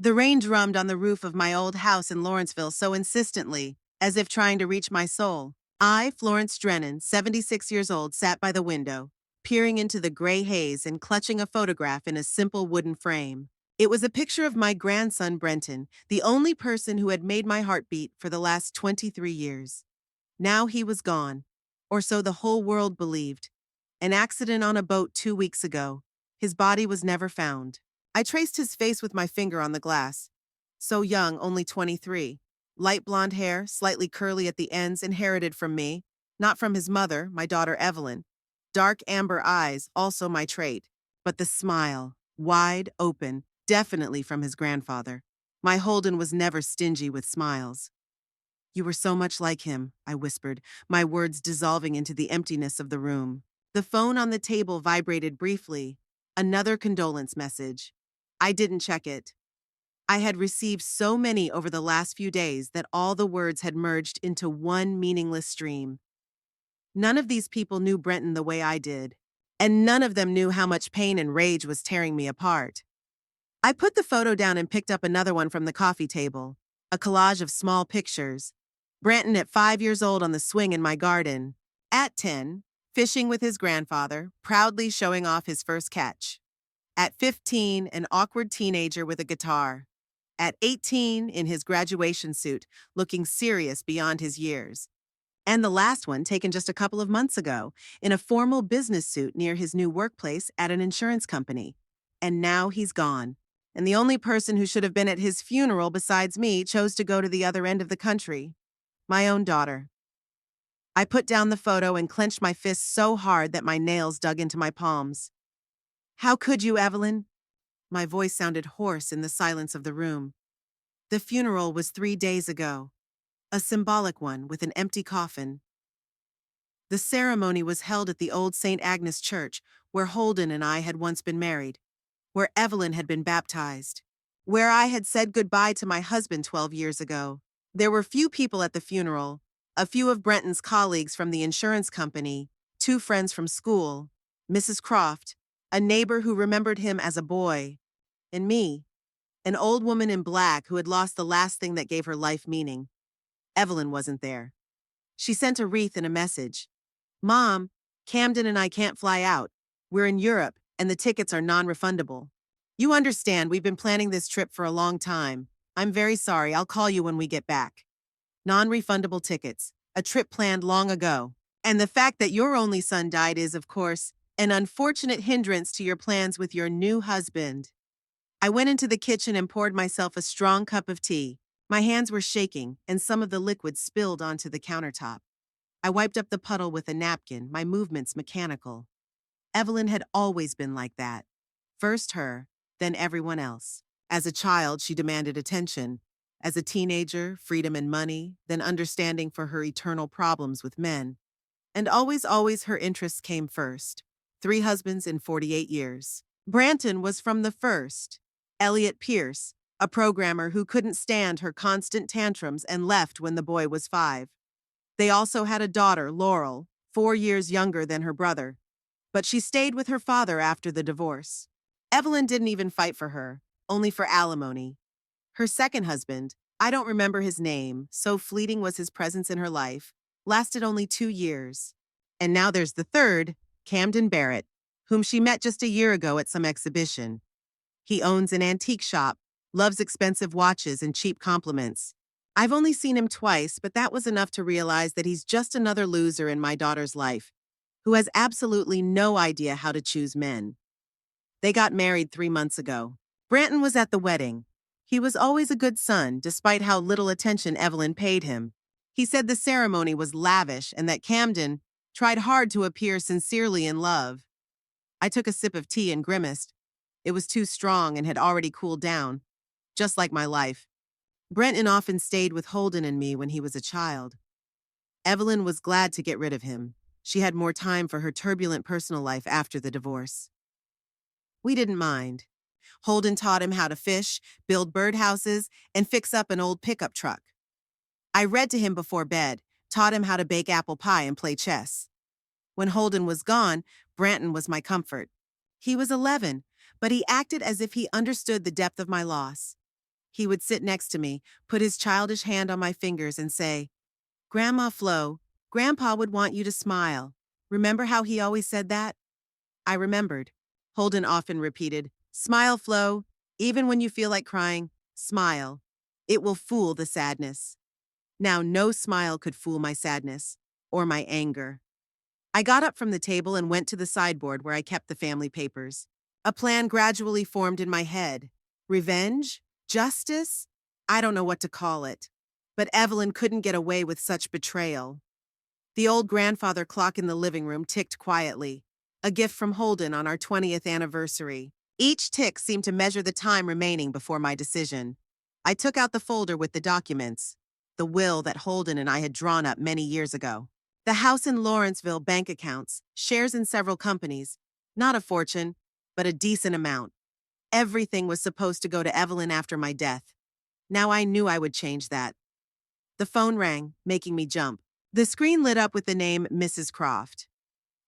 The rain drummed on the roof of my old house in Lawrenceville so insistently, as if trying to reach my soul. I, Florence Drennan, 76 years old, sat by the window, peering into the gray haze and clutching a photograph in a simple wooden frame. It was a picture of my grandson Brenton, the only person who had made my heart beat for the last 23 years. Now he was gone, or so the whole world believed. An accident on a boat 2 weeks ago. His body was never found. I traced his face with my finger on the glass. So young, only 23. Light blonde hair, slightly curly at the ends, inherited from me, not from his mother, my daughter Evelyn. Dark amber eyes, also my trait. But the smile, wide open, definitely from his grandfather. My Holden was never stingy with smiles. "You were so much like him," I whispered, my words dissolving into the emptiness of the room. The phone on the table vibrated briefly. Another condolence message. I didn't check it. I had received so many over the last few days that all the words had merged into one meaningless stream. None of these people knew Brenton the way I did, and none of them knew how much pain and rage was tearing me apart. I put the photo down and picked up another one from the coffee table, a collage of small pictures. Brenton at 5 years old on the swing in my garden. At 10, fishing with his grandfather, proudly showing off his first catch. At 15, an awkward teenager with a guitar. At 18, in his graduation suit, looking serious beyond his years. And the last one, taken just a couple of months ago, in a formal business suit near his new workplace at an insurance company. And now he's gone. And the only person who should have been at his funeral besides me chose to go to the other end of the country. My own daughter. I put down the photo and clenched my fists so hard that my nails dug into my palms. "How could you, Evelyn?" My voice sounded hoarse in the silence of the room. The funeral was 3 days ago. A symbolic one with an empty coffin. The ceremony was held at the old St. Agnes Church, where Holden and I had once been married, where Evelyn had been baptized, where I had said goodbye to my husband 12 years ago. There were few people at the funeral, a few of Brenton's colleagues from the insurance company, 2 friends from school, Mrs. Croft, a neighbor who remembered him as a boy, and me, an old woman in black who had lost the last thing that gave her life meaning. Evelyn wasn't there. She sent a wreath and a message. "Mom, Camden and I can't fly out. We're in Europe, and the tickets are non-refundable. You understand, we've been planning this trip for a long time. I'm very sorry, I'll call you when we get back." Non-refundable tickets, a trip planned long ago. And the fact that your only son died is, of course, an unfortunate hindrance to your plans with your new husband. I went into the kitchen and poured myself a strong cup of tea. My hands were shaking, and some of the liquid spilled onto the countertop. I wiped up the puddle with a napkin, my movements mechanical. Evelyn had always been like that. First her, then everyone else. As a child, she demanded attention. As a teenager, freedom and money, then understanding for her eternal problems with men. And always her interests came first. 3 husbands in 48 years. Branton was from the first. Elliot Pierce, a programmer who couldn't stand her constant tantrums and left when the boy was 5. They also had a daughter, Laurel, 4 years younger than her brother. But she stayed with her father after the divorce. Evelyn didn't even fight for her, only for alimony. Her second husband, I don't remember his name, so fleeting was his presence in her life, lasted only 2 years. And now there's the third, Camden Barrett, whom she met just a year ago at some exhibition. He owns an antique shop, loves expensive watches and cheap compliments. I've only seen him twice, but that was enough to realize that he's just another loser in my daughter's life, who has absolutely no idea how to choose men. They got married 3 months ago. Branton was at the wedding. He was always a good son, despite how little attention Evelyn paid him. He said the ceremony was lavish and that Camden tried hard to appear sincerely in love. I took a sip of tea and grimaced. It was too strong and had already cooled down, just like my life. Brenton often stayed with Holden and me when he was a child. Evelyn was glad to get rid of him. She had more time for her turbulent personal life after the divorce. We didn't mind. Holden taught him how to fish, build birdhouses, and fix up an old pickup truck. I read to him before bed, taught him how to bake apple pie and play chess. When Holden was gone, Branton was my comfort. He was 11, but he acted as if he understood the depth of my loss. He would sit next to me, put his childish hand on my fingers, and say, "Grandma Flo, Grandpa would want you to smile. Remember how he always said that?" I remembered. Holden often repeated, "Smile, Flo. Even when you feel like crying, smile. It will fool the sadness." Now, no smile could fool my sadness or my anger. I got up from the table and went to the sideboard where I kept the family papers. A plan gradually formed in my head. Revenge? Justice? I don't know what to call it. But Evelyn couldn't get away with such betrayal. The old grandfather clock in the living room ticked quietly, a gift from Holden on our 20th anniversary. Each tick seemed to measure the time remaining before my decision. I took out the folder with the documents, the will that Holden and I had drawn up many years ago. The house in Lawrenceville, bank accounts, shares in several companies, not a fortune, but a decent amount. Everything was supposed to go to Evelyn after my death. Now I knew I would change that. The phone rang, making me jump. The screen lit up with the name Mrs. Croft.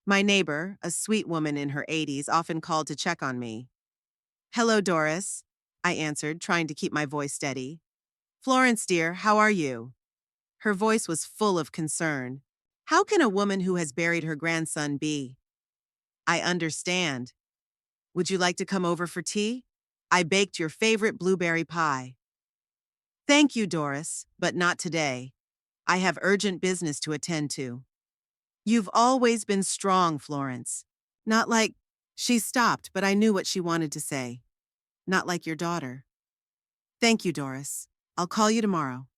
My neighbor, a sweet woman in her 80s, often called to check on me. "Hello, Doris," I answered, trying to keep my voice steady. "Florence, dear, how are you?" Her voice was full of concern. How can a woman who has buried her grandson be? "I understand. Would you like to come over for tea? I baked your favorite blueberry pie." "Thank you, Doris, but not today. I have urgent business to attend to." "You've always been strong, Florence. Not like—" She stopped, but I knew what she wanted to say. "Not like your daughter." "Thank you, Doris. I'll call you tomorrow."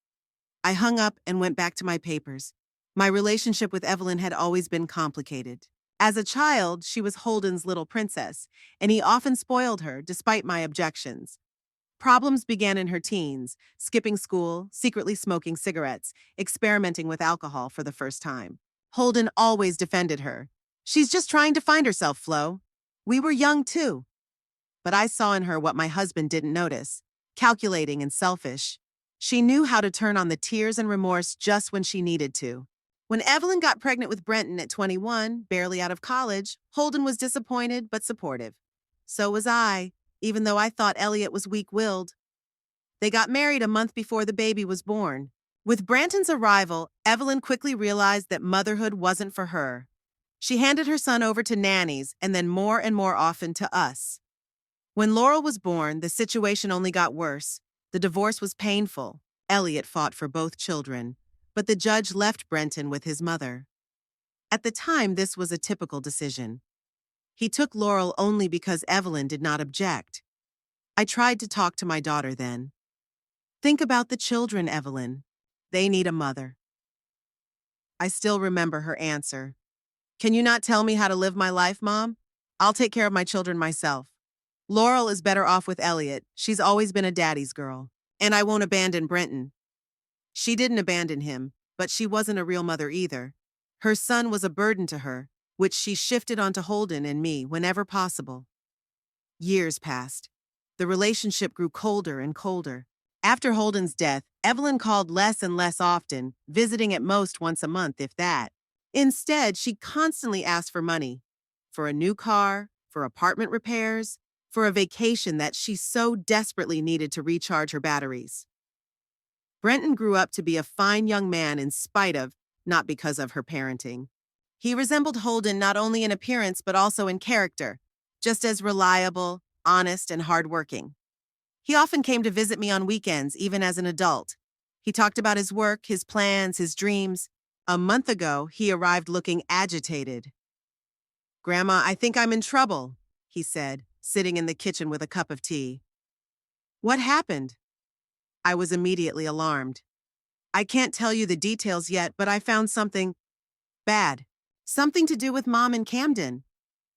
I hung up and went back to my papers. My relationship with Evelyn had always been complicated. As a child, she was Holden's little princess, and he often spoiled her, despite my objections. Problems began in her teens, skipping school, secretly smoking cigarettes, experimenting with alcohol for the first time. Holden always defended her. "She's just trying to find herself, Flo. We were young too." But I saw in her what my husband didn't notice: calculating and selfish. She knew how to turn on the tears and remorse just when she needed to. When Evelyn got pregnant with Brenton at 21, barely out of college, Holden was disappointed but supportive. So was I, even though I thought Elliot was weak-willed. They got married a month before the baby was born. With Branton's arrival, Evelyn quickly realized that motherhood wasn't for her. She handed her son over to nannies and then more and more often to us. When Laurel was born, the situation only got worse. The divorce was painful. Elliot fought for both children, but the judge left Brenton with his mother. At the time, this was a typical decision. He took Laurel only because Evelyn did not object. I tried to talk to my daughter then. "Think about the children, Evelyn. They need a mother." I still remember her answer. "Can you not tell me how to live my life, Mom? I'll take care of my children myself. Laurel is better off with Elliot. She's always been a daddy's girl. And I won't abandon Brenton." She didn't abandon him, but she wasn't a real mother either. Her son was a burden to her, which she shifted onto Holden and me whenever possible. Years passed. The relationship grew colder and colder. After Holden's death, Evelyn called less and less often, visiting at most once a month, if that. Instead, she constantly asked for money. For a new car, for apartment repairs, for a vacation that she so desperately needed to recharge her batteries. Brenton grew up to be a fine young man in spite of, not because of, her parenting. He resembled Holden not only in appearance but also in character, just as reliable, honest, and hardworking. He often came to visit me on weekends, even as an adult. He talked about his work, his plans, his dreams. A month ago, he arrived looking agitated. "Grandma, I think I'm in trouble," he said, sitting in the kitchen with a cup of tea. "What happened?" I was immediately alarmed. "I can't tell you the details yet, but I found something bad. Something to do with Mom and Camden."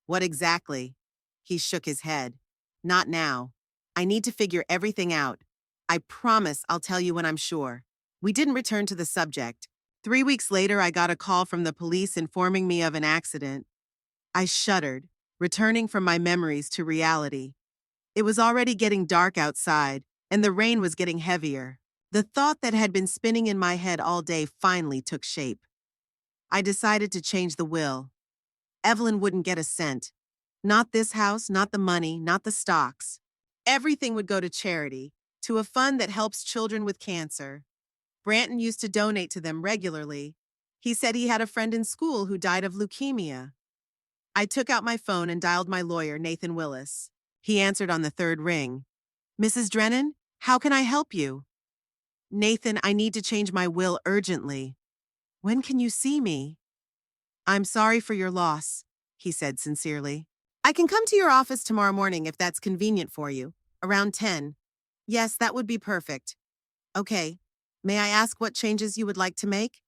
"What exactly?" He shook his head. "Not now. I need to figure everything out. I promise I'll tell you when I'm sure." We didn't return to the subject. 3 weeks later, I got a call from the police informing me of an accident. I shuddered, returning from my memories to reality. It was already getting dark outside, and the rain was getting heavier. The thought that had been spinning in my head all day finally took shape. I decided to change the will. Evelyn wouldn't get a cent. Not this house, not the money, not the stocks. Everything would go to charity. to a fund that helps children with cancer. Branton used to donate to them regularly. He said he had a friend in school who died of leukemia. I took out my phone and dialed my lawyer, Nathan Willis. He answered on the third ring. Mrs. Drennan, how can I help you? Nathan, I need to change my will urgently. When can you see me? I'm sorry for your loss, he said sincerely. I can come to your office tomorrow morning if that's convenient for you, around 10. Yes, that would be perfect. Okay. May I ask what changes you would like to make?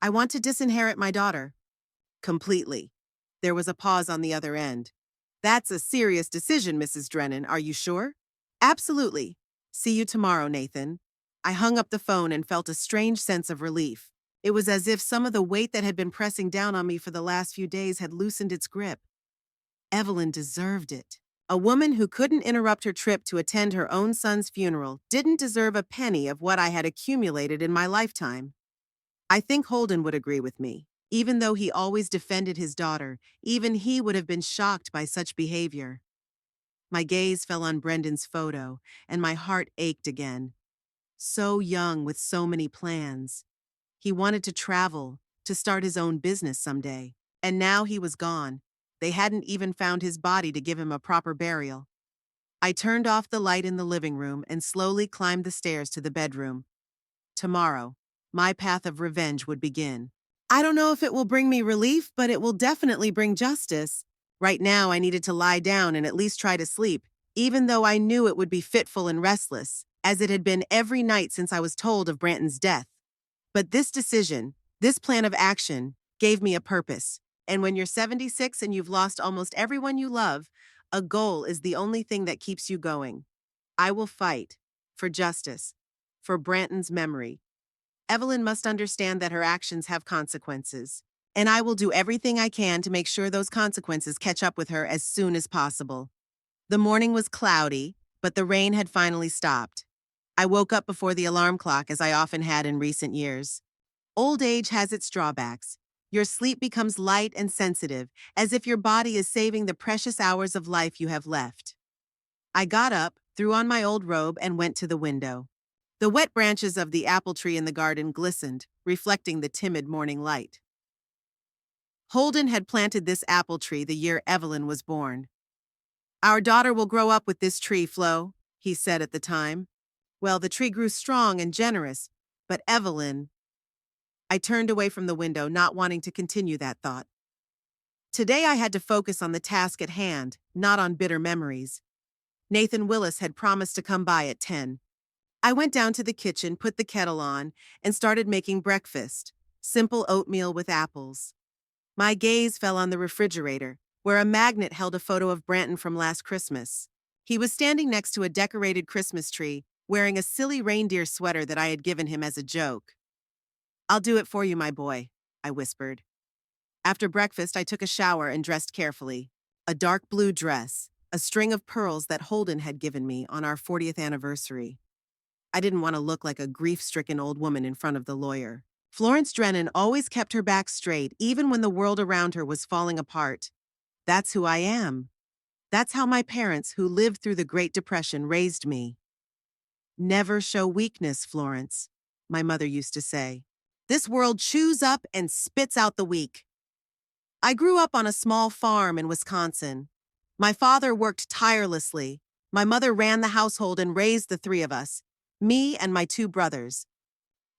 I want to disinherit my daughter. Completely. There was a pause on the other end. That's a serious decision, Mrs. Drennan. Are you sure? Absolutely. See you tomorrow, Nathan. I hung up the phone and felt a strange sense of relief. It was as if some of the weight that had been pressing down on me for the last few days had loosened its grip. Evelyn deserved it. A woman who couldn't interrupt her trip to attend her own son's funeral didn't deserve a penny of what I had accumulated in my lifetime. I think Holden would agree with me. Even though he always defended his daughter, even he would have been shocked by such behavior. My gaze fell on Brendan's photo, and my heart ached again. So young with so many plans. He wanted to travel, to start his own business someday. And now he was gone. They hadn't even found his body to give him a proper burial. I turned off the light in the living room and slowly climbed the stairs to the bedroom. Tomorrow, my path of revenge would begin. I don't know if it will bring me relief, but it will definitely bring justice. Right now, I needed to lie down and at least try to sleep, even though I knew it would be fitful and restless, as it had been every night since I was told of Branton's death. But this decision, this plan of action, gave me a purpose. And when you're 76 and you've lost almost everyone you love, a goal is the only thing that keeps you going. I will fight for justice, for Branton's memory. Evelyn must understand that her actions have consequences, and I will do everything I can to make sure those consequences catch up with her as soon as possible. The morning was cloudy, but the rain had finally stopped. I woke up before the alarm clock, as I often had in recent years. Old age has its drawbacks. Your sleep becomes light and sensitive, as if your body is saving the precious hours of life you have left. I got up, threw on my old robe, and went to the window. The wet branches of the apple tree in the garden glistened, reflecting the timid morning light. Holden had planted this apple tree the year Evelyn was born. Our daughter will grow up with this tree, Flo, he said at the time. Well, the tree grew strong and generous, but Evelyn... I turned away from the window, not wanting to continue that thought. Today I had to focus on the task at hand, not on bitter memories. Nathan Willis had promised to come by at 10. I went down to the kitchen, put the kettle on, and started making breakfast, simple oatmeal with apples. My gaze fell on the refrigerator, where a magnet held a photo of Branton from last Christmas. He was standing next to a decorated Christmas tree, wearing a silly reindeer sweater that I had given him as a joke. I'll do it for you, my boy, I whispered. After breakfast, I took a shower and dressed carefully. A dark blue dress, a string of pearls that Holden had given me on our 40th anniversary. I didn't want to look like a grief-stricken old woman in front of the lawyer. Florence Drennan always kept her back straight, even when the world around her was falling apart. That's who I am. That's how my parents, who lived through the Great Depression, raised me. Never show weakness, Florence, my mother used to say. This world chews up and spits out the weak. I grew up on a small farm in Wisconsin. My father worked tirelessly. My mother ran the household and raised the three of us, me and my two brothers.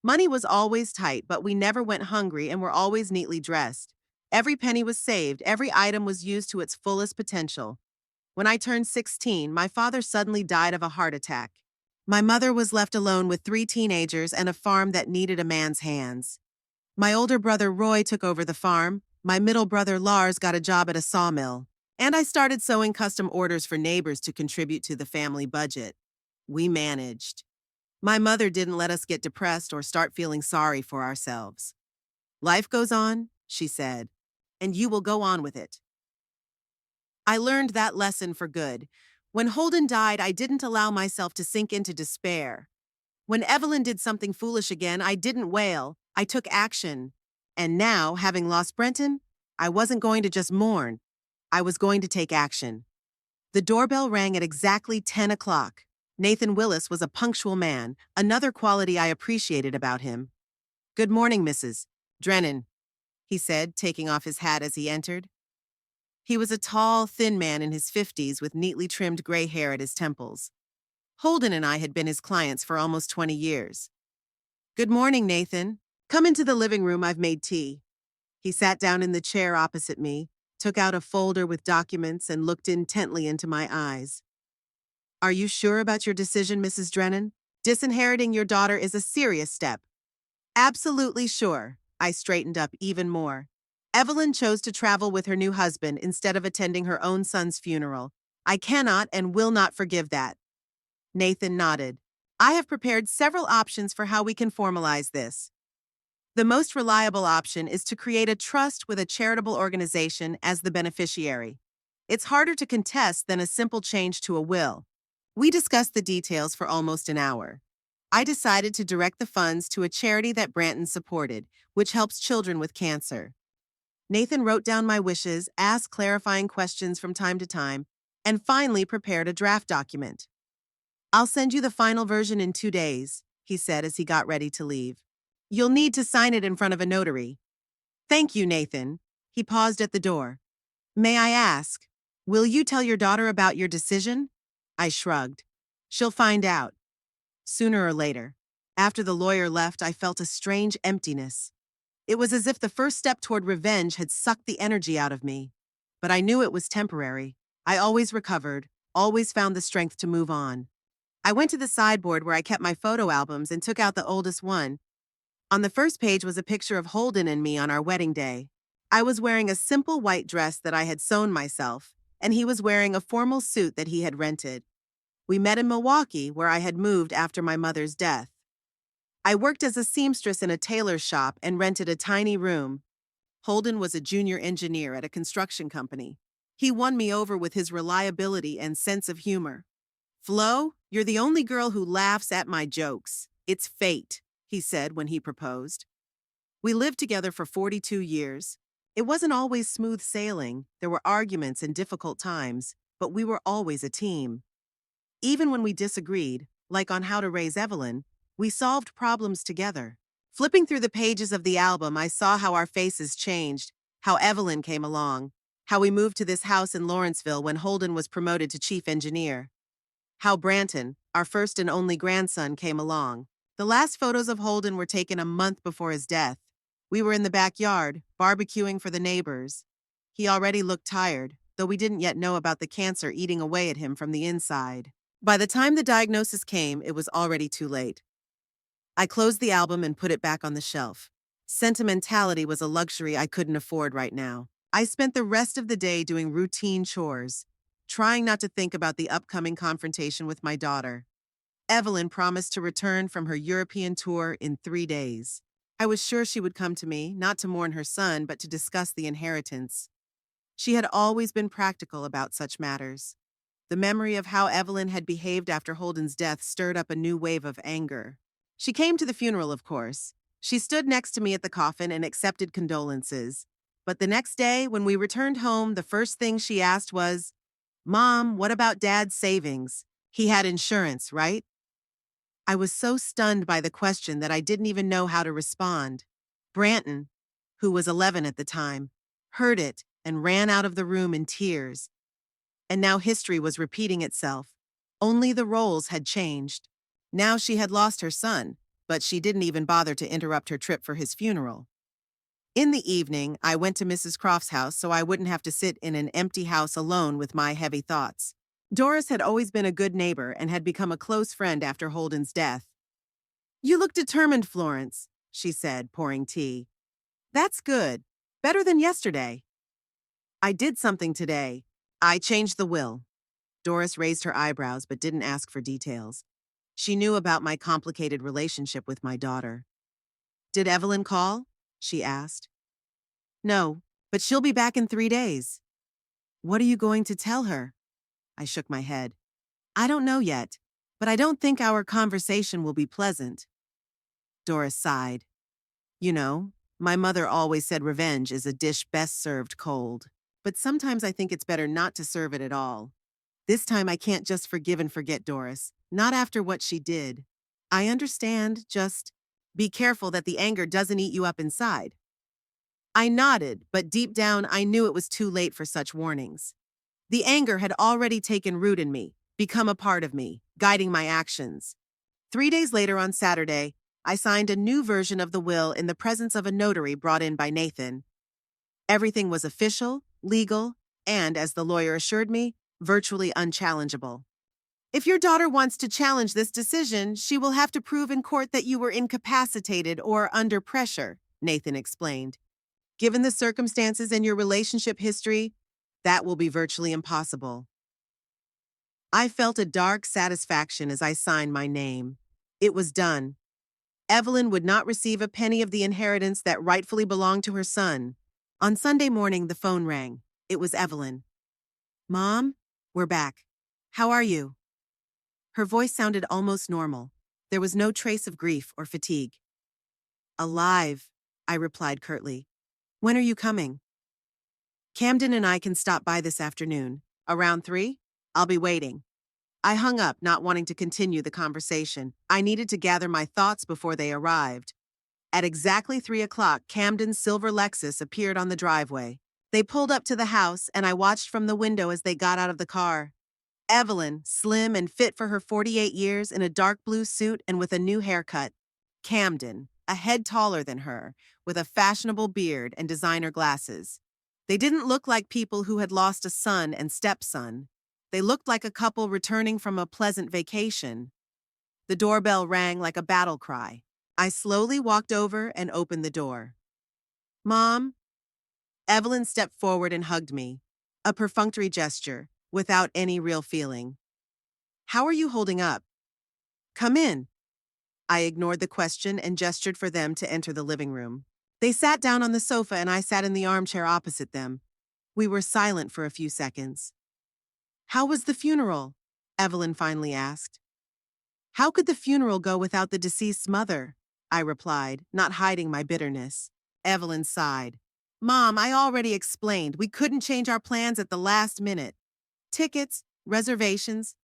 Money was always tight, but we never went hungry and were always neatly dressed. Every penny was saved, every item was used to its fullest potential. When I turned 16, my father suddenly died of a heart attack. My mother was left alone with 3 teenagers and a farm that needed a man's hands. My older brother Roy took over the farm, my middle brother Lars got a job at a sawmill, and I started sewing custom orders for neighbors to contribute to the family budget. We managed. My mother didn't let us get depressed or start feeling sorry for ourselves. Life goes on, she said, and you will go on with it. I learned that lesson for good. When Holden died, I didn't allow myself to sink into despair. When Evelyn did something foolish again, I didn't wail. I took action. And now, having lost Brenton, I wasn't going to just mourn. I was going to take action. The doorbell rang at exactly 10 o'clock. Nathan Willis was a punctual man, another quality I appreciated about him. "Good morning, Mrs. Drennan," he said, taking off his hat as he entered. He was a tall, thin man in his 50s with neatly trimmed gray hair at his temples. Holden and I had been his clients for almost 20 years. "Good morning, Nathan. Come into the living room, I've made tea." He sat down in the chair opposite me, took out a folder with documents, and looked intently into my eyes. "Are you sure about your decision, Mrs. Drennan? Disinheriting your daughter is a serious step." "Absolutely sure." I straightened up even more. "Evelyn chose to travel with her new husband instead of attending her own son's funeral. I cannot and will not forgive that." Nathan nodded. "I have prepared several options for how we can formalize this. The most reliable option is to create a trust with a charitable organization as the beneficiary. It's harder to contest than a simple change to a will." We discussed the details for almost an hour. I decided to direct the funds to a charity that Branton supported, which helps children with cancer. Nathan wrote down my wishes, asked clarifying questions from time to time, and finally prepared a draft document. "I'll send you the final version in 2 days," he said as he got ready to leave. "You'll need to sign it in front of a notary." "Thank you, Nathan." He paused at the door. "May I ask, will you tell your daughter about your decision?" I shrugged. "She'll find out, sooner or later." After the lawyer left, I felt a strange emptiness. It was as if the first step toward revenge had sucked the energy out of me. But I knew it was temporary. I always recovered, always found the strength to move on. I went to the sideboard where I kept my photo albums and took out the oldest one. On the first page was a picture of Holden and me on our wedding day. I was wearing a simple white dress that I had sewn myself, and he was wearing a formal suit that he had rented. We met in Milwaukee, where I had moved after my mother's death. I worked as a seamstress in a tailor's shop and rented a tiny room. Holden was a junior engineer at a construction company. He won me over with his reliability and sense of humor. "Flo, you're the only girl who laughs at my jokes. It's fate," he said when he proposed. We lived together for 42 years. It wasn't always smooth sailing. There were arguments and difficult times, but we were always a team. Even when we disagreed, like on how to raise Evelyn, we solved problems together. Flipping through the pages of the album, I saw how our faces changed, how Evelyn came along, how we moved to this house in Lawrenceville when Holden was promoted to chief engineer, how Branton, our first and only grandson, came along. The last photos of Holden were taken a month before his death. We were in the backyard, barbecuing for the neighbors. He already looked tired, though we didn't yet know about the cancer eating away at him from the inside. By the time the diagnosis came, it was already too late. I closed the album and put it back on the shelf. Sentimentality was a luxury I couldn't afford right now. I spent the rest of the day doing routine chores, trying not to think about the upcoming confrontation with my daughter. Evelyn promised to return from her European tour in 3 days. I was sure she would come to me, not to mourn her son, but to discuss the inheritance. She had always been practical about such matters. The memory of how Evelyn had behaved after Holden's death stirred up a new wave of anger. She came to the funeral, of course. She stood next to me at the coffin and accepted condolences. But the next day, when we returned home, the first thing she asked was, "Mom, what about Dad's savings? He had insurance, right?" I was so stunned by the question that I didn't even know how to respond. Branton, who was 11 at the time, heard it and ran out of the room in tears. And now history was repeating itself. Only the roles had changed. Now she had lost her son, but she didn't even bother to interrupt her trip for his funeral. In the evening, I went to Mrs. Croft's house so I wouldn't have to sit in an empty house alone with my heavy thoughts. Doris had always been a good neighbor and had become a close friend after Holden's death. "You look determined, Florence," she said, pouring tea. "That's good. Better than yesterday." "I did something today. I changed the will." Doris raised her eyebrows but didn't ask for details. She knew about my complicated relationship with my daughter. "Did Evelyn call?" she asked. "No, but she'll be back in 3 days." "What are you going to tell her?" I shook my head. "I don't know yet, but I don't think our conversation will be pleasant." Doris sighed. "You know, my mother always said revenge is a dish best served cold, but sometimes I think it's better not to serve it at all. This time I can't just forgive and forget Doris. Not after what she did. I understand, just be careful that the anger doesn't eat you up inside. I nodded, but deep down I knew it was too late for such warnings. The anger had already taken root in me, become a part of me, guiding my actions. 3 days later on Saturday, I signed a new version of the will in the presence of a notary brought in by Nathan. Everything was official, legal, and, as the lawyer assured me, virtually unchallengeable. If your daughter wants to challenge this decision, she will have to prove in court that you were incapacitated or under pressure, Nathan explained. Given the circumstances and your relationship history, that will be virtually impossible. I felt a dark satisfaction as I signed my name. It was done. Evelyn would not receive a penny of the inheritance that rightfully belonged to her son. On Sunday morning, the phone rang. It was Evelyn. Mom, we're back. How are you? Her voice sounded almost normal. There was no trace of grief or fatigue. Alive, I replied curtly. When are you coming? Camden and I can stop by this afternoon. Around 3? I'll be waiting. I hung up, not wanting to continue the conversation. I needed to gather my thoughts before they arrived. At exactly 3 o'clock, Camden's silver Lexus appeared on the driveway. They pulled up to the house, and I watched from the window as they got out of the car. Evelyn, slim and fit for her 48 years, in a dark blue suit and with a new haircut. Camden, a head taller than her, with a fashionable beard and designer glasses. They didn't look like people who had lost a son and stepson. They looked like a couple returning from a pleasant vacation. The doorbell rang like a battle cry. I slowly walked over and opened the door. Mom? Evelyn stepped forward and hugged me. A perfunctory gesture, without any real feeling. How are you holding up? Come in. I ignored the question and gestured for them to enter the living room. They sat down on the sofa and I sat in the armchair opposite them. We were silent for a few seconds. How was the funeral? Evelyn finally asked. How could the funeral go without the deceased's mother? I replied, not hiding my bitterness. Evelyn sighed. Mom, I already explained we couldn't change our plans at the last minute. Tickets, reservations.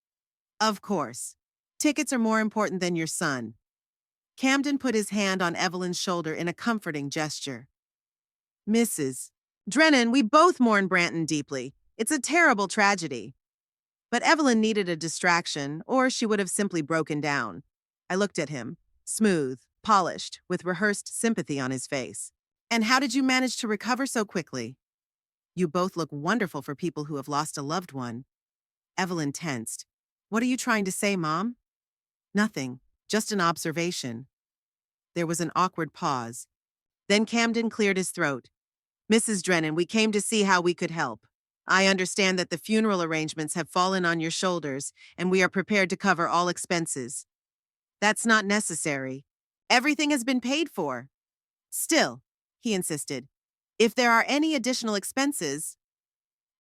Of course. Tickets are more important than your son. Camden put his hand on Evelyn's shoulder in a comforting gesture. Mrs. Drennan, we both mourn Branton deeply. It's a terrible tragedy. But Evelyn needed a distraction, or she would have simply broken down. I looked at him, smooth, polished, with rehearsed sympathy on his face. And how did you manage to recover so quickly? You both look wonderful for people who have lost a loved one. Evelyn tensed. What are you trying to say, Mom? Nothing, just an observation. There was an awkward pause. Then Camden cleared his throat. Mrs. Drennan, we came to see how we could help. I understand that the funeral arrangements have fallen on your shoulders, and we are prepared to cover all expenses. That's not necessary. Everything has been paid for. Still, he insisted, if there are any additional expenses...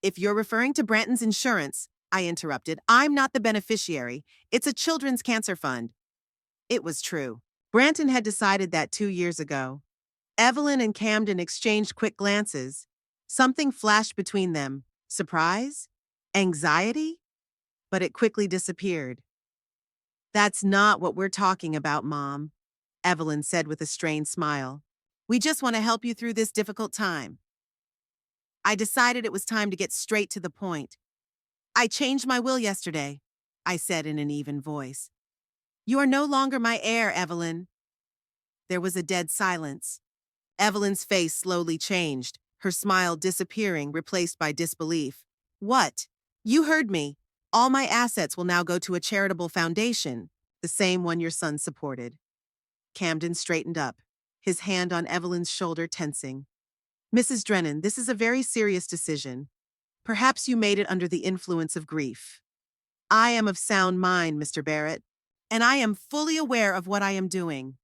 If you're referring to Branton's insurance, I interrupted, I'm not the beneficiary. It's a children's cancer fund. It was true. Branton had decided that 2 years ago. Evelyn and Camden exchanged quick glances. Something flashed between them. Surprise? Anxiety? But it quickly disappeared. That's not what we're talking about, Mom, Evelyn said with a strained smile. We just want to help you through this difficult time. I decided it was time to get straight to the point. I changed my will yesterday, I said in an even voice. You are no longer my heir, Evelyn. There was a dead silence. Evelyn's face slowly changed, her smile disappearing, replaced by disbelief. What? You heard me. All my assets will now go to a charitable foundation, the same one your son supported. Camden straightened up, his hand on Evelyn's shoulder tensing. Mrs. Drennan, this is a very serious decision. Perhaps you made it under the influence of grief. I am of sound mind, Mr. Barrett, and I am fully aware of what I am doing.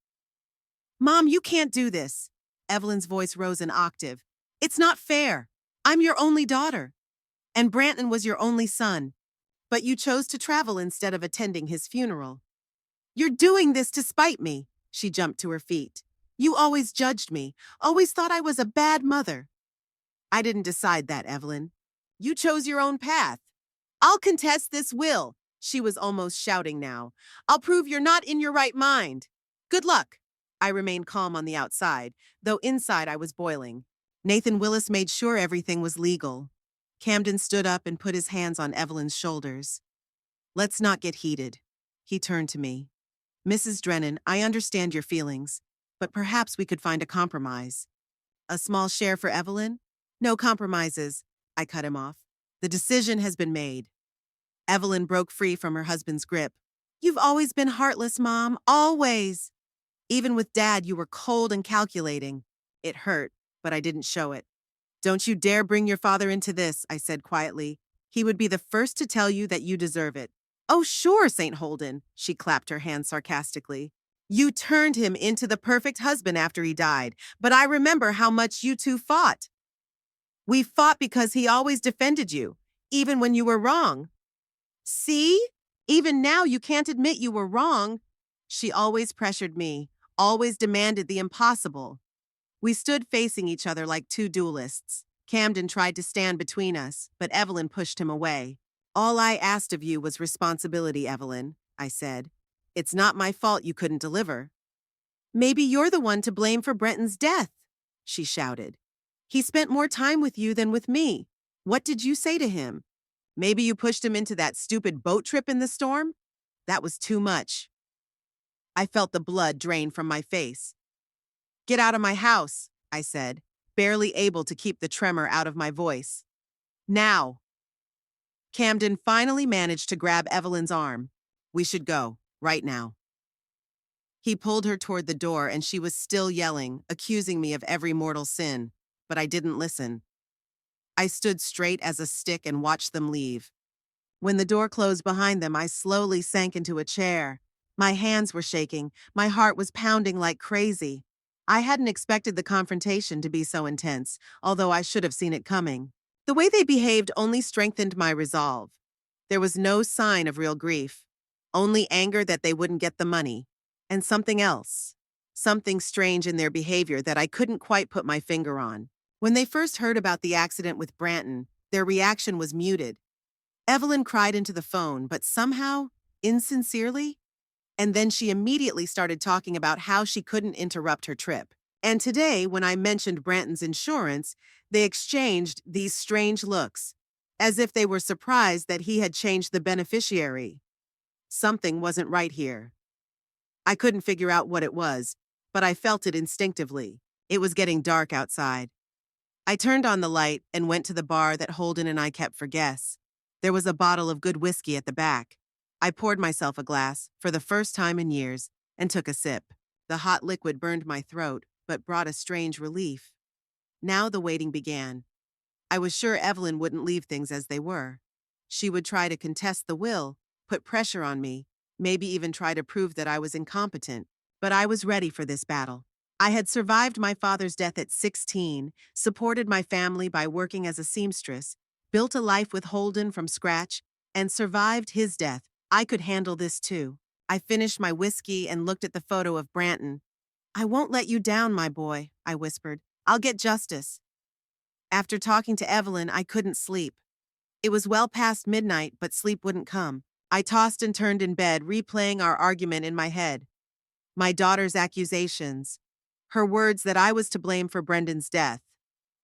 Mom, you can't do this. Evelyn's voice rose an octave. It's not fair. I'm your only daughter. And Branton was your only son. But you chose to travel instead of attending his funeral. You're doing this to spite me. She jumped to her feet. You always judged me, always thought I was a bad mother. I didn't decide that, Evelyn. You chose your own path. I'll contest this will. She was almost shouting now. I'll prove you're not in your right mind. Good luck. I remained calm on the outside, though inside I was boiling. Nathan Willis made sure everything was legal. Camden stood up and put his hands on Evelyn's shoulders. Let's not get heated. He turned to me. Mrs. Drennan, I understand your feelings, but perhaps we could find a compromise. A small share for Evelyn? No compromises. I cut him off. The decision has been made. Evelyn broke free from her husband's grip. You've always been heartless, Mom. Always. Even with Dad, you were cold and calculating. It hurt, but I didn't show it. Don't you dare bring your father into this, I said quietly. He would be the first to tell you that you deserve it. Oh, sure, St. Holden, she clapped her hands sarcastically. You turned him into the perfect husband after he died, but I remember how much you two fought. We fought because he always defended you, even when you were wrong. See? Even now you can't admit you were wrong. She always pressured me, always demanded the impossible. We stood facing each other like two duelists. Camden tried to stand between us, but Evelyn pushed him away. All I asked of you was responsibility, Evelyn, I said. It's not my fault you couldn't deliver. Maybe you're the one to blame for Brenton's death, she shouted. He spent more time with you than with me. What did you say to him? Maybe you pushed him into that stupid boat trip in the storm? That was too much. I felt the blood drain from my face. Get out of my house, I said, barely able to keep the tremor out of my voice. Now. Camden finally managed to grab Evelyn's arm. We should go, right now. He pulled her toward the door and she was still yelling, accusing me of every mortal sin, but I didn't listen. I stood straight as a stick and watched them leave. When the door closed behind them, I slowly sank into a chair. My hands were shaking, my heart was pounding like crazy. I hadn't expected the confrontation to be so intense, although I should have seen it coming. The way they behaved only strengthened my resolve. There was no sign of real grief, only anger that they wouldn't get the money, and something else. Something strange in their behavior that I couldn't quite put my finger on. When they first heard about the accident with Branton, their reaction was muted. Evelyn cried into the phone, but somehow, insincerely, and then she immediately started talking about how she couldn't interrupt her trip. And today, when I mentioned Branton's insurance, they exchanged these strange looks, as if they were surprised that he had changed the beneficiary. Something wasn't right here. I couldn't figure out what it was, but I felt it instinctively. It was getting dark outside. I turned on the light and went to the bar that Holden and I kept for guests. There was a bottle of good whiskey at the back. I poured myself a glass, for the first time in years, and took a sip. The hot liquid burned my throat, but brought a strange relief. Now the waiting began. I was sure Evelyn wouldn't leave things as they were. She would try to contest the will, put pressure on me, maybe even try to prove that I was incompetent. But I was ready for this battle. I had survived my father's death at 16, supported my family by working as a seamstress, built a life with Holden from scratch, and survived his death. I could handle this too. I finished my whiskey and looked at the photo of Branton. I won't let you down, my boy, I whispered. I'll get justice. After talking to Evelyn, I couldn't sleep. It was well past midnight, but sleep wouldn't come. I tossed and turned in bed, replaying our argument in my head. My daughter's accusations. Her words that I was to blame for Brendan's death.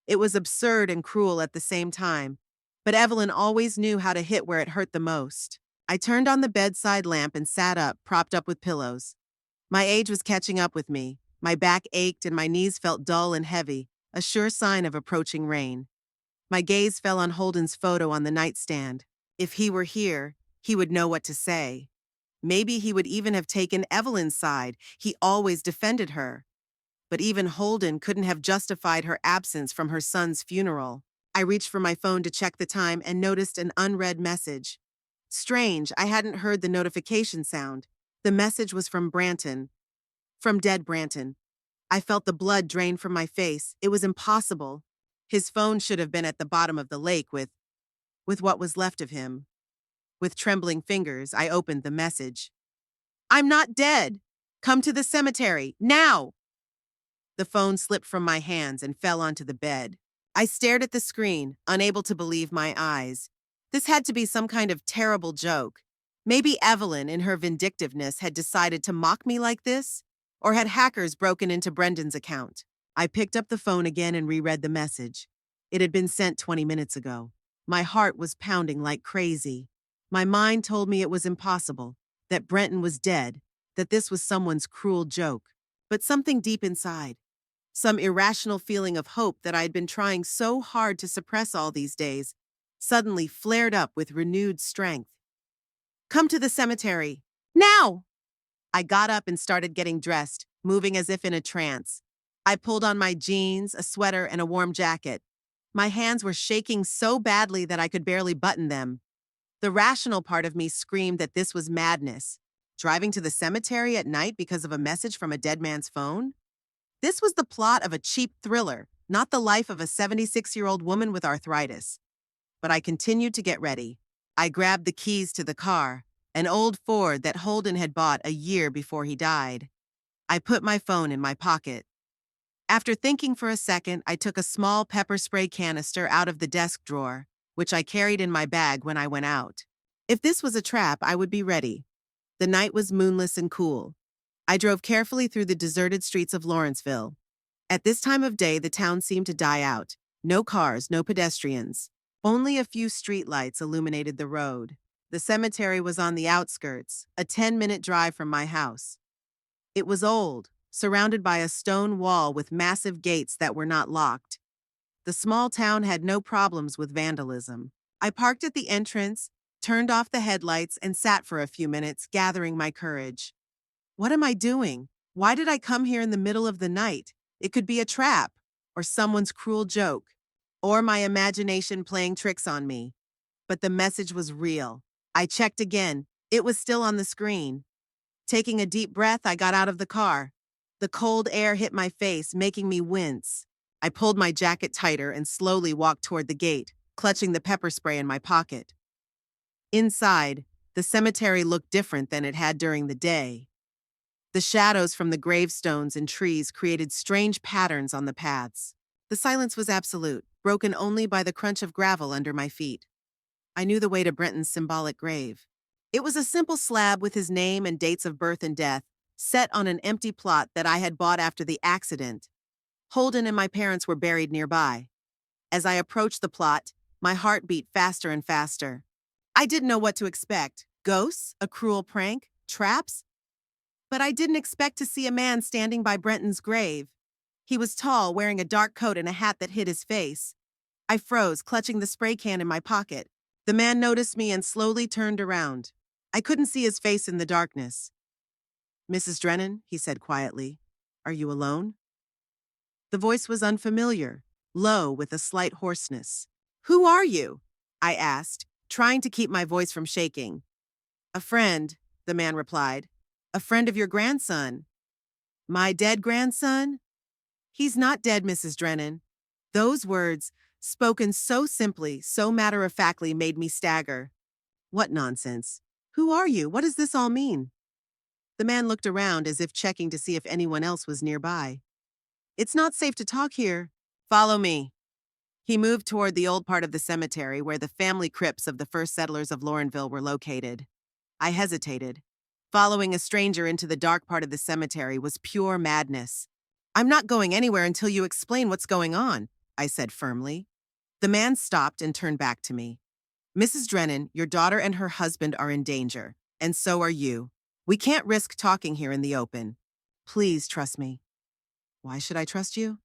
It was absurd and cruel at the same time, but Evelyn always knew how to hit where it hurt the most. I turned on the bedside lamp and sat up, propped up with pillows. My age was catching up with me. My back ached and my knees felt dull and heavy, a sure sign of approaching rain. My gaze fell on Holden's photo on the nightstand. If he were here, he would know what to say. Maybe he would even have taken Evelyn's side. He always defended her. But even Holden couldn't have justified her absence from her son's funeral. I reached for my phone to check the time and noticed an unread message. Strange, I hadn't heard the notification sound. The message was from Branton. From dead Branton. I felt the blood drain from my face. It was impossible. His phone should have been at the bottom of the lake with what was left of him. With trembling fingers, I opened the message. I'm not dead. Come to the cemetery, now! The phone slipped from my hands and fell onto the bed. I stared at the screen, unable to believe my eyes. This had to be some kind of terrible joke. Maybe Evelyn, in her vindictiveness, had decided to mock me like this? Or had hackers broken into Brendan's account? I picked up the phone again and reread the message. It had been sent 20 minutes ago. My heart was pounding like crazy. My mind told me it was impossible, that Brenton was dead, that this was someone's cruel joke. But something deep inside, some irrational feeling of hope that I had been trying so hard to suppress all these days, suddenly flared up with renewed strength. Come to the cemetery. Now! I got up and started getting dressed, moving as if in a trance. I pulled on my jeans, a sweater, and a warm jacket. My hands were shaking so badly that I could barely button them. The rational part of me screamed that this was madness. Driving to the cemetery at night because of a message from a dead man's phone? This was the plot of a cheap thriller, not the life of a 76-year-old woman with arthritis. But I continued to get ready. I grabbed the keys to the car, an old Ford that Holden had bought a year before he died. I put my phone in my pocket. After thinking for a second, I took a small pepper spray canister out of the desk drawer, which I carried in my bag when I went out. If this was a trap, I would be ready. The night was moonless and cool. I drove carefully through the deserted streets of Lawrenceville. At this time of day, the town seemed to die out. No cars, no pedestrians. Only a few streetlights illuminated the road. The cemetery was on the outskirts, a 10-minute drive from my house. It was old, surrounded by a stone wall with massive gates that were not locked. The small town had no problems with vandalism. I parked at the entrance, turned off the headlights, and sat for a few minutes, gathering my courage. What am I doing? Why did I come here in the middle of the night? It could be a trap, or someone's cruel joke, or my imagination playing tricks on me. But the message was real. I checked again. It was still on the screen. Taking a deep breath, I got out of the car. The cold air hit my face, making me wince. I pulled my jacket tighter and slowly walked toward the gate, clutching the pepper spray in my pocket. Inside, the cemetery looked different than it had during the day. The shadows from the gravestones and trees created strange patterns on the paths. The silence was absolute, broken only by the crunch of gravel under my feet. I knew the way to Brenton's symbolic grave. It was a simple slab with his name and dates of birth and death, set on an empty plot that I had bought after the accident. Holden and my parents were buried nearby. As I approached the plot, my heart beat faster and faster. I didn't know what to expect. Ghosts? A cruel prank? Traps? But I didn't expect to see a man standing by Brenton's grave. He was tall, wearing a dark coat and a hat that hid his face. I froze, clutching the spray can in my pocket. The man noticed me and slowly turned around. I couldn't see his face in the darkness. "Mrs. Drennan," he said quietly, "are you alone?" The voice was unfamiliar, low with a slight hoarseness. "Who are you?" I asked, trying to keep my voice from shaking. "A friend," the man replied. "A friend of your grandson." "My dead grandson?" "He's not dead, Mrs. Drennan." Those words, spoken so simply, so matter-of-factly, made me stagger. What nonsense. Who are you? What does this all mean? The man looked around as if checking to see if anyone else was nearby. "It's not safe to talk here. Follow me." He moved toward the old part of the cemetery where the family crypts of the first settlers of Laurenville were located. I hesitated. Following a stranger into the dark part of the cemetery was pure madness. "I'm not going anywhere until you explain what's going on," I said firmly. The man stopped and turned back to me. "Mrs. Drennan, your daughter and her husband are in danger, and so are you. We can't risk talking here in the open. Please trust me." "Why should I trust you?"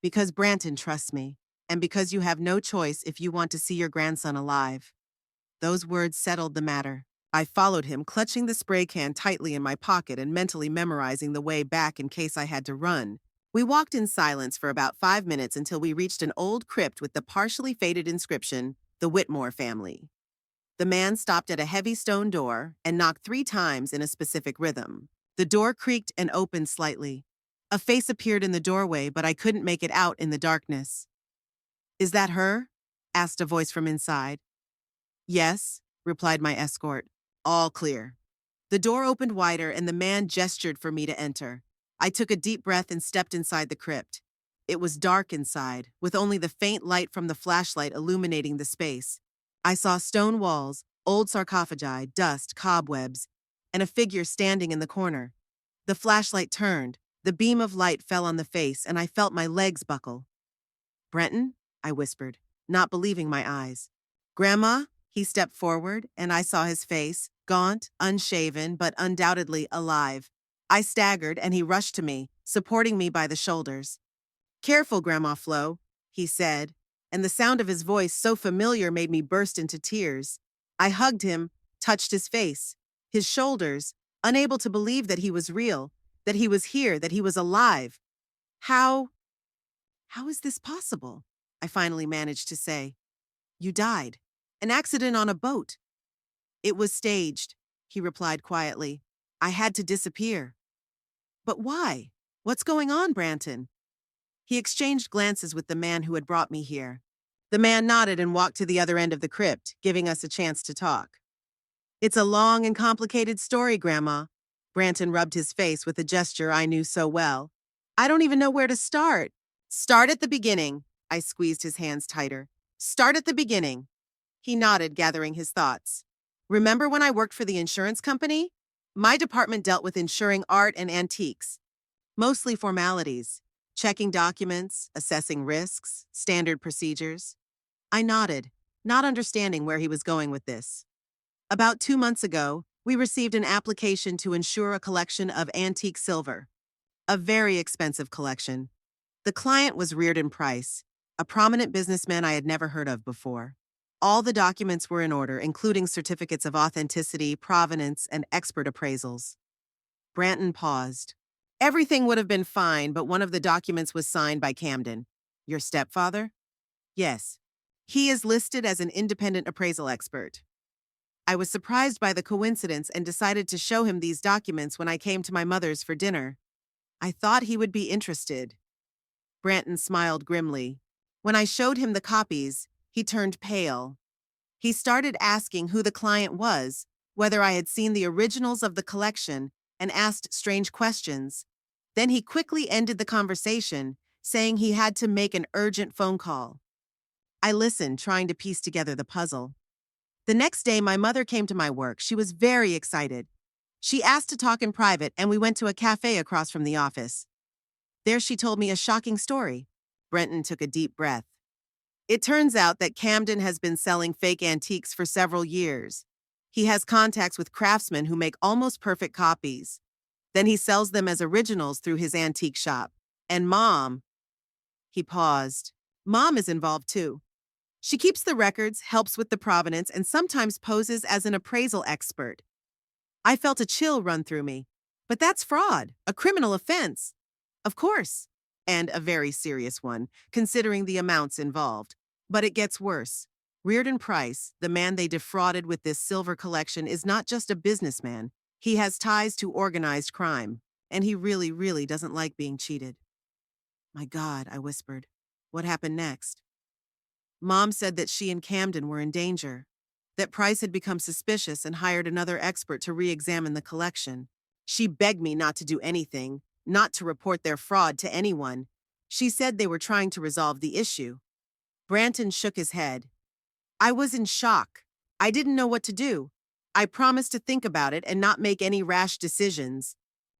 "Because Branton trusts me, and because you have no choice if you want to see your grandson alive." Those words settled the matter. I followed him, clutching the spray can tightly in my pocket and mentally memorizing the way back in case I had to run. We walked in silence for about 5 minutes until we reached an old crypt with the partially faded inscription, "The Whitmore Family." The man stopped at a heavy stone door and knocked 3 times in a specific rhythm. The door creaked and opened slightly. A face appeared in the doorway, but I couldn't make it out in the darkness. "Is that her?" asked a voice from inside. "Yes," replied my escort. "All clear." The door opened wider and the man gestured for me to enter. I took a deep breath and stepped inside the crypt. It was dark inside, with only the faint light from the flashlight illuminating the space. I saw stone walls, old sarcophagi, dust, cobwebs, and a figure standing in the corner. The flashlight turned, the beam of light fell on the face, and I felt my legs buckle. "Brenton?" I whispered, not believing my eyes. "Grandma?" He stepped forward, and I saw his face, gaunt, unshaven, but undoubtedly alive. I staggered, and he rushed to me, supporting me by the shoulders. "Careful, Grandma Flo," he said, and the sound of his voice so familiar made me burst into tears. I hugged him, touched his face, his shoulders, unable to believe that he was real, that he was here, that he was alive. How is this possible?" I finally managed to say. "You died. An accident on a boat." "It was staged," he replied quietly. "I had to disappear." "But why? What's going on, Branton?" He exchanged glances with the man who had brought me here. The man nodded and walked to the other end of the crypt, giving us a chance to talk. "It's a long and complicated story, Grandma." Branton rubbed his face with a gesture I knew so well. "I don't even know where to start." "Start at the beginning." I squeezed his hands tighter. "Start at the beginning." He nodded, gathering his thoughts. "Remember when I worked for the insurance company? My department dealt with insuring art and antiques. Mostly formalities. Checking documents, assessing risks, standard procedures." I nodded, not understanding where he was going with this. "About 2 months ago, we received an application to insure a collection of antique silver. A very expensive collection. The client was Reardon Price, a prominent businessman I had never heard of before. All the documents were in order, including certificates of authenticity, provenance, and expert appraisals." Branton paused. "Everything would have been fine, but one of the documents was signed by Camden." "Your stepfather?" "Yes. He is listed as an independent appraisal expert." I was surprised by the coincidence and decided to show him these documents when I came to my mother's for dinner. I thought he would be interested. Branton smiled grimly. When I showed him the copies, he turned pale. He started asking who the client was, whether I had seen the originals of the collection, and asked strange questions. Then he quickly ended the conversation, saying he had to make an urgent phone call. I listened, trying to piece together the puzzle. The next day, my mother came to my work. She was very excited. She asked to talk in private, and we went to a cafe across from the office. There she told me a shocking story. Brenton took a deep breath. "It turns out that Camden has been selling fake antiques for several years. He has contacts with craftsmen who make almost perfect copies. Then he sells them as originals through his antique shop. And Mom..." He paused. "Mom is involved too. She keeps the records, helps with the provenance, and sometimes poses as an appraisal expert." I felt a chill run through me. "But that's fraud, a criminal offense." "Of course, and a very serious one, considering the amounts involved. But it gets worse. Reardon Price, the man they defrauded with this silver collection, is not just a businessman. He has ties to organized crime, and he really, really doesn't like being cheated." "My God," I whispered. "What happened next?" "Mom said that she and Camden were in danger, that Price had become suspicious and hired another expert to re-examine the collection. She begged me not to do anything, not to report their fraud to anyone. She said they were trying to resolve the issue." Branton shook his head. I was in shock. I didn't know what to do. I promised to think about it and not make any rash decisions.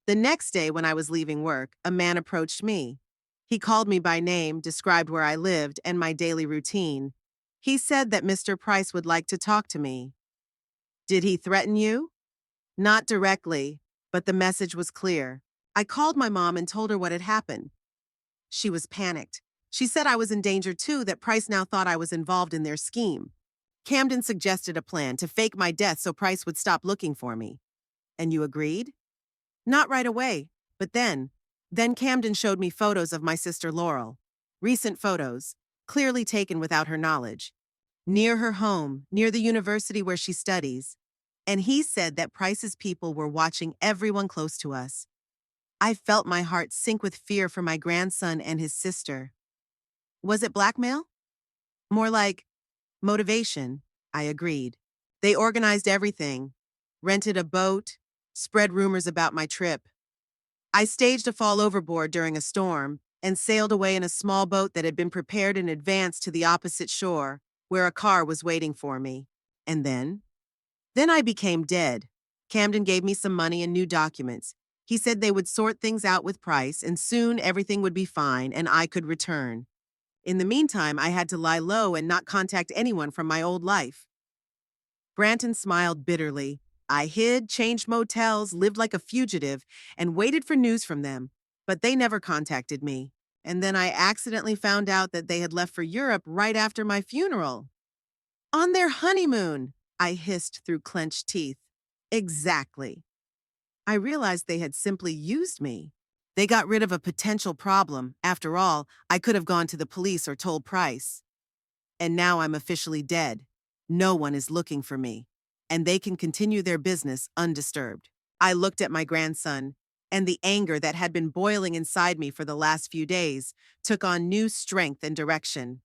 The next day, when I was leaving work, a man approached me. He called me by name, described where I lived and my daily routine. He said that Mr. Price would like to talk to me. "Did he threaten you?" "Not directly, but the message was clear." I called my mom and told her what had happened. She was panicked. She said I was in danger too, that Price now thought I was involved in their scheme. Camden suggested a plan to fake my death so Price would stop looking for me. "And you agreed?" "Not right away, but then Camden showed me photos of my sister Laurel. Recent photos, clearly taken without her knowledge. Near her home, near the university where she studies. And he said that Price's people were watching everyone close to us. I felt my heart sink with fear for my grandson and his sister. Was it blackmail? More like motivation, I agreed. They organized everything, rented a boat, spread rumors about my trip. I staged a fall overboard during a storm and sailed away in a small boat that had been prepared in advance to the opposite shore. where a car was waiting for me. And then I became dead. Camden gave me some money and new documents. He said they would sort things out with Price, and soon everything would be fine and I could return. In the meantime, I had to lie low and not contact anyone from my old life. Branton smiled bitterly. I hid, changed motels, lived like a fugitive, and waited for news from them, but they never contacted me. And then I accidentally found out that they had left for Europe right after my funeral. On their honeymoon, I hissed through clenched teeth. Exactly. I realized they had simply used me. They got rid of a potential problem. After all, I could have gone to the police or told Price. And now I'm officially dead. No one is looking for me, and they can continue their business undisturbed. I looked at my grandson, and the anger that had been boiling inside me for the last few days took on new strength and direction.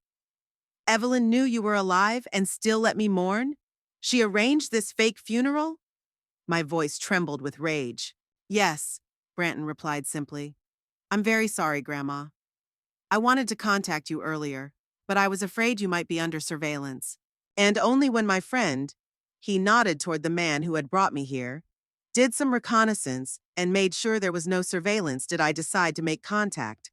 Evelyn knew you were alive and still let me mourn? She arranged this fake funeral? My voice trembled with rage. Yes, Branton replied simply. I'm very sorry, Grandma. I wanted to contact you earlier, but I was afraid you might be under surveillance. And only when my friend, he nodded toward the man who had brought me here, did some reconnaissance and made sure there was no surveillance did I decide to make contact.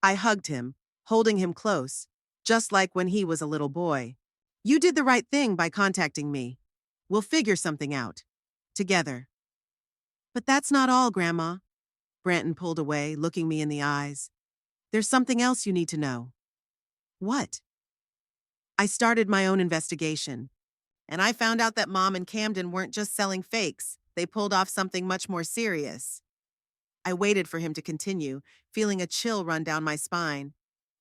I hugged him, holding him close, just like when he was a little boy. You did the right thing by contacting me. We'll figure something out. Together. But that's not all, Grandma. Branton pulled away, looking me in the eyes. There's something else you need to know. What? I started my own investigation, and I found out that Mom and Camden weren't just selling fakes. They pulled off something much more serious. I waited for him to continue, feeling a chill run down my spine.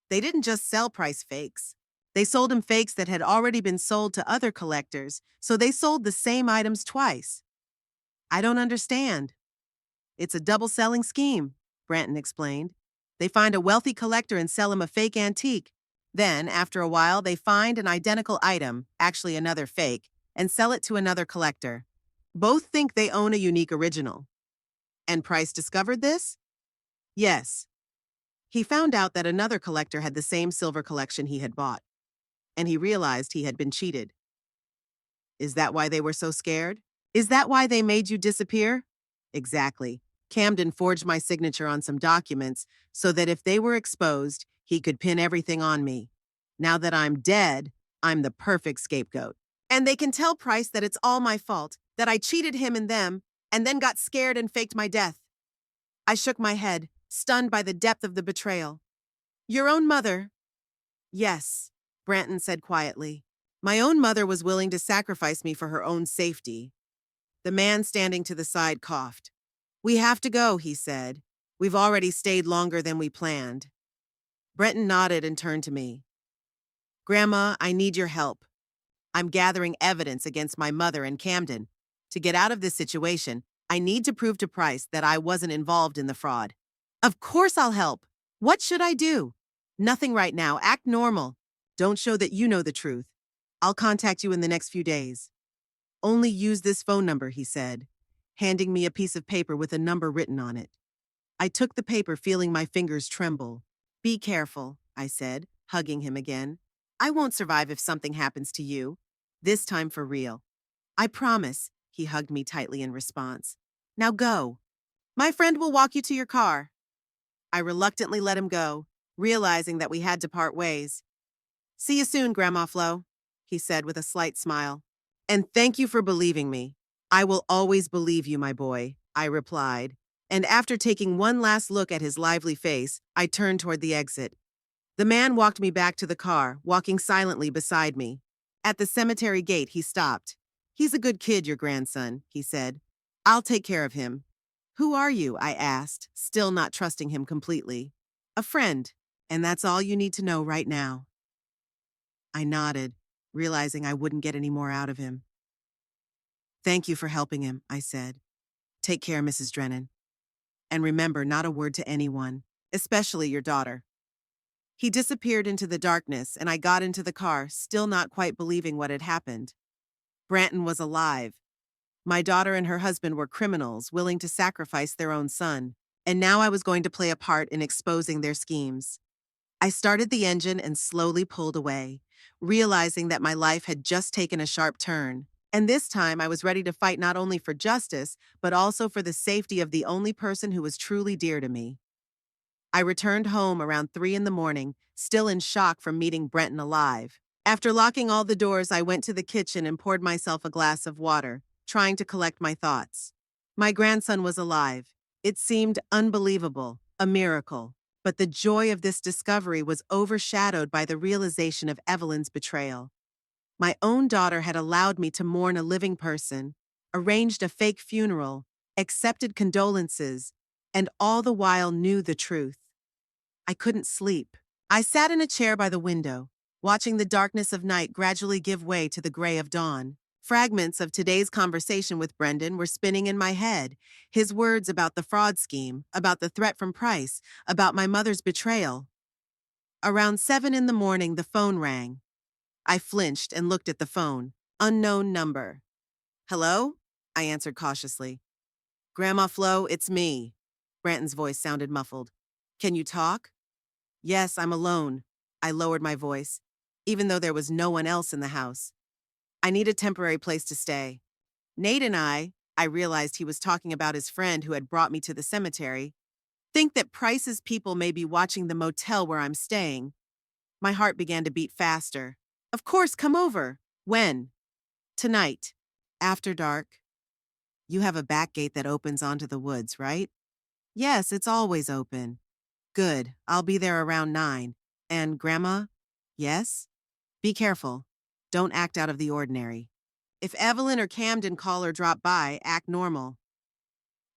They didn't just sell Price fakes. They sold him fakes that had already been sold to other collectors, so they sold the same items twice. I don't understand. It's a double-selling scheme, Branton explained. They find a wealthy collector and sell him a fake antique. Then, after a while, they find an identical item, actually another fake, and sell it to another collector. Both think they own a unique original. And Price discovered this? Yes. He found out that another collector had the same silver collection he had bought, and he realized he had been cheated. Is that why they were so scared? Is that why they made you disappear? Exactly. Camden forged my signature on some documents so that if they were exposed, he could pin everything on me. Now that I'm dead, I'm the perfect scapegoat. And they can tell Price that it's all my fault, that I cheated him and them, and then got scared and faked my death. I shook my head, stunned by the depth of the betrayal. Your own mother? Yes, Branton said quietly. My own mother was willing to sacrifice me for her own safety. The man standing to the side coughed. We have to go, he said. We've already stayed longer than we planned. Branton nodded and turned to me. Grandma, I need your help. I'm gathering evidence against my mother and Camden. To get out of this situation, I need to prove to Price that I wasn't involved in the fraud. Of course I'll help. What should I do? Nothing right now. Act normal. Don't show that you know the truth. I'll contact you in the next few days. Only use this phone number, he said, handing me a piece of paper with a number written on it. I took the paper, feeling my fingers tremble. Be careful, I said, hugging him again. I won't survive if something happens to you. This time for real. I promise, he hugged me tightly in response. Now go. My friend will walk you to your car. I reluctantly let him go, realizing that we had to part ways. See you soon, Grandma Flo, he said with a slight smile. And thank you for believing me. I will always believe you, my boy, I replied. And after taking one last look at his lively face, I turned toward the exit. The man walked me back to the car, walking silently beside me. At the cemetery gate, he stopped. He's a good kid, your grandson, he said. I'll take care of him. Who are you? I asked, still not trusting him completely. A friend, and that's all you need to know right now. I nodded, realizing I wouldn't get any more out of him. Thank you for helping him, I said. Take care, Mrs. Drennan. And remember, not a word to anyone, especially your daughter. He disappeared into the darkness, and I got into the car, still not quite believing what had happened. Branton was alive. My daughter and her husband were criminals, willing to sacrifice their own son, and now I was going to play a part in exposing their schemes. I started the engine and slowly pulled away, realizing that my life had just taken a sharp turn. And this time I was ready to fight not only for justice, but also for the safety of the only person who was truly dear to me. I returned home around 3 in the morning, still in shock from meeting Brenton alive. After locking all the doors, I went to the kitchen and poured myself a glass of water, trying to collect my thoughts. My grandson was alive. It seemed unbelievable, a miracle. But the joy of this discovery was overshadowed by the realization of Evelyn's betrayal. My own daughter had allowed me to mourn a living person, arranged a fake funeral, accepted condolences, and all the while knew the truth. I couldn't sleep. I sat in a chair by the window, watching the darkness of night gradually give way to the gray of dawn. Fragments of today's conversation with Brendan were spinning in my head. His words about the fraud scheme, about the threat from Price, about my mother's betrayal. Around 7 in the morning, the phone rang. I flinched and looked at the phone. Unknown number. Hello? I answered cautiously. Grandma Flo, it's me. Branton's voice sounded muffled. Can you talk? Yes, I'm alone. I lowered my voice, even though there was no one else in the house. I need a temporary place to stay. Nate and I realized he was talking about his friend who had brought me to the cemetery, think that Price's people may be watching the motel where I'm staying. My heart began to beat faster. Of course, come over. When? Tonight. After dark. You have a back gate that opens onto the woods, right? Yes, it's always open. Good. I'll be there around 9. And Grandma? Yes? Be careful. Don't act out of the ordinary. If Evelyn or Camden call or drop by, act normal.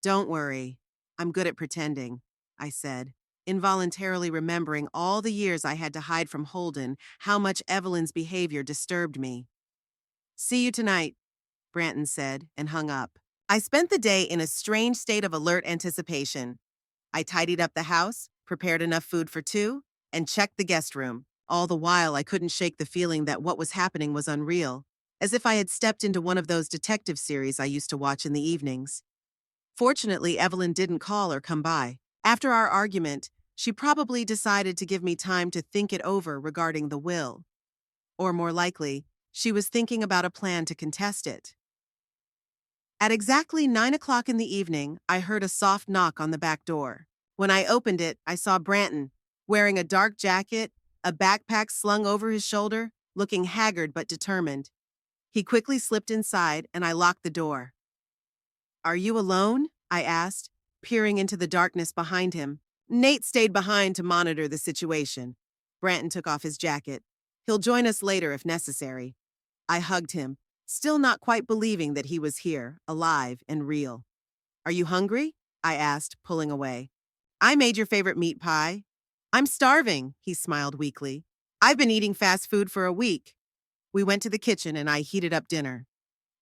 Don't worry. I'm good at pretending, I said, involuntarily remembering all the years I had to hide from Holden, how much Evelyn's behavior disturbed me. See you tonight, Branton said, and hung up. I spent the day in a strange state of alert anticipation. I tidied up the house, prepared enough food for 2, and checked the guest room. All the while, I couldn't shake the feeling that what was happening was unreal, as if I had stepped into one of those detective series I used to watch in the evenings. Fortunately, Evelyn didn't call or come by. After our argument, she probably decided to give me time to think it over regarding the will. Or more likely, she was thinking about a plan to contest it. At exactly 9 o'clock in the evening, I heard a soft knock on the back door. When I opened it, I saw Branton, wearing a dark jacket, a backpack slung over his shoulder, looking haggard but determined. He quickly slipped inside, and I locked the door. Are you alone? I asked, peering into the darkness behind him. Nate stayed behind to monitor the situation. Branton took off his jacket. He'll join us later if necessary. I hugged him, still not quite believing that he was here, alive and real. Are you hungry? I asked, pulling away. I made your favorite meat pie. I'm starving, he smiled weakly. I've been eating fast food for a week. We went to the kitchen and I heated up dinner.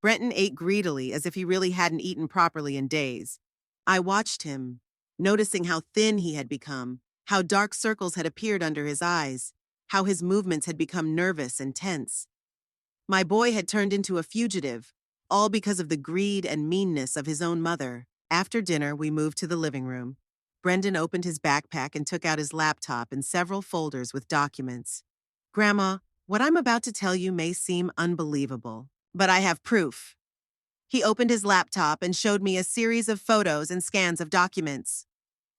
Brenton ate greedily as if he really hadn't eaten properly in days. I watched him, noticing how thin he had become, how dark circles had appeared under his eyes, how his movements had become nervous and tense. My boy had turned into a fugitive, all because of the greed and meanness of his own mother. After dinner, we moved to the living room. Brendan opened his backpack and took out his laptop and several folders with documents. Grandma, what I'm about to tell you may seem unbelievable, but I have proof. He opened his laptop and showed me a series of photos and scans of documents.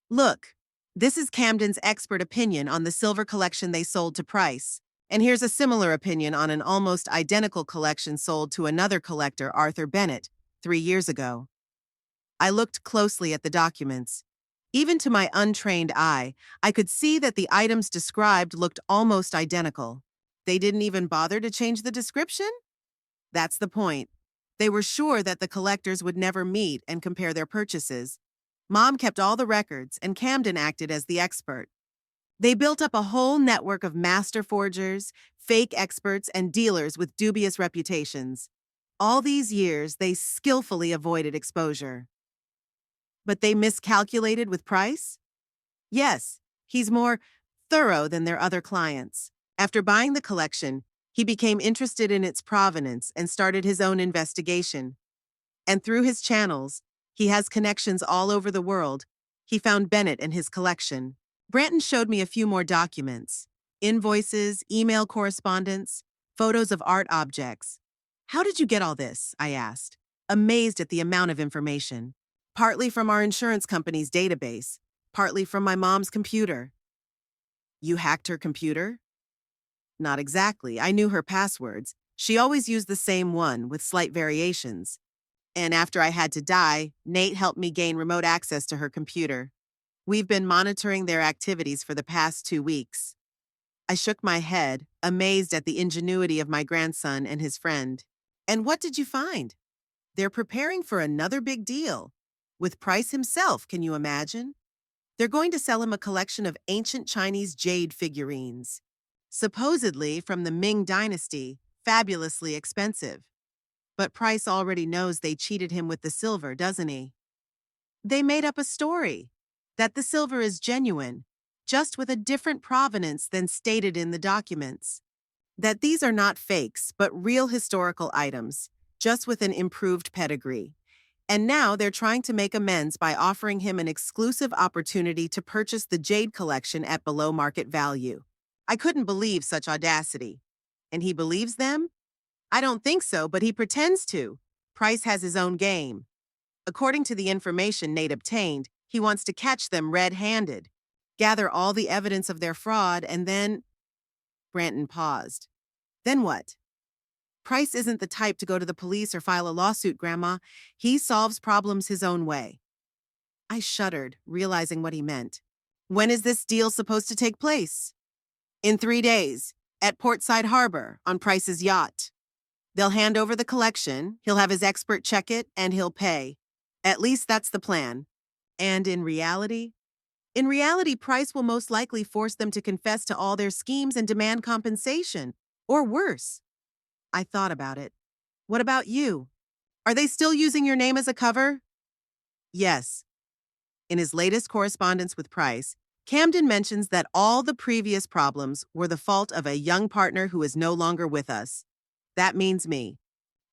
Look, this is Camden's expert opinion on the silver collection they sold to Price. And here's a similar opinion on an almost identical collection sold to another collector, Arthur Bennett, 3 years ago. I looked closely at the documents. Even to my untrained eye, I could see that the items described looked almost identical. They didn't even bother to change the description? That's the point. They were sure that the collectors would never meet and compare their purchases. Mom kept all the records, and Camden acted as the expert. They built up a whole network of master forgers, fake experts, and dealers with dubious reputations. All these years, they skillfully avoided exposure. But they miscalculated with Price? Yes, he's more thorough than their other clients. After buying the collection, he became interested in its provenance and started his own investigation. And through his channels, he has connections all over the world. He found Bennett and his collection. Branton showed me a few more documents: invoices, email correspondence, photos of art objects. How did you get all this? I asked, amazed at the amount of information. Partly from our insurance company's database, partly from my mom's computer. You hacked her computer? Not exactly. I knew her passwords. She always used the same one, with slight variations. And after I had to die, Nate helped me gain remote access to her computer. We've been monitoring their activities for the past 2 weeks. I shook my head, amazed at the ingenuity of my grandson and his friend. And what did you find? They're preparing for another big deal. With Price himself, can you imagine? They're going to sell him a collection of ancient Chinese jade figurines. Supposedly from the Ming Dynasty, fabulously expensive. But Price already knows they cheated him with the silver, doesn't he? They made up a story that the silver is genuine, just with a different provenance than stated in the documents. That these are not fakes, but real historical items, just with an improved pedigree. And now they're trying to make amends by offering him an exclusive opportunity to purchase the jade collection at below market value. I couldn't believe such audacity. And he believes them? I don't think so, but he pretends to. Price has his own game. According to the information Nate obtained, he wants to catch them red-handed, gather all the evidence of their fraud, and then… Branton paused. Then what? Price isn't the type to go to the police or file a lawsuit, Grandma. He solves problems his own way. I shuddered, realizing what he meant. When is this deal supposed to take place? In 3 days, at Portside Harbor, on Price's yacht. They'll hand over the collection, he'll have his expert check it, and he'll pay. At least that's the plan. And in reality? In reality, Price will most likely force them to confess to all their schemes and demand compensation. Or worse. I thought about it. What about you? Are they still using your name as a cover? Yes. In his latest correspondence with Price, Camden mentions that all the previous problems were the fault of a young partner who is no longer with us. That means me.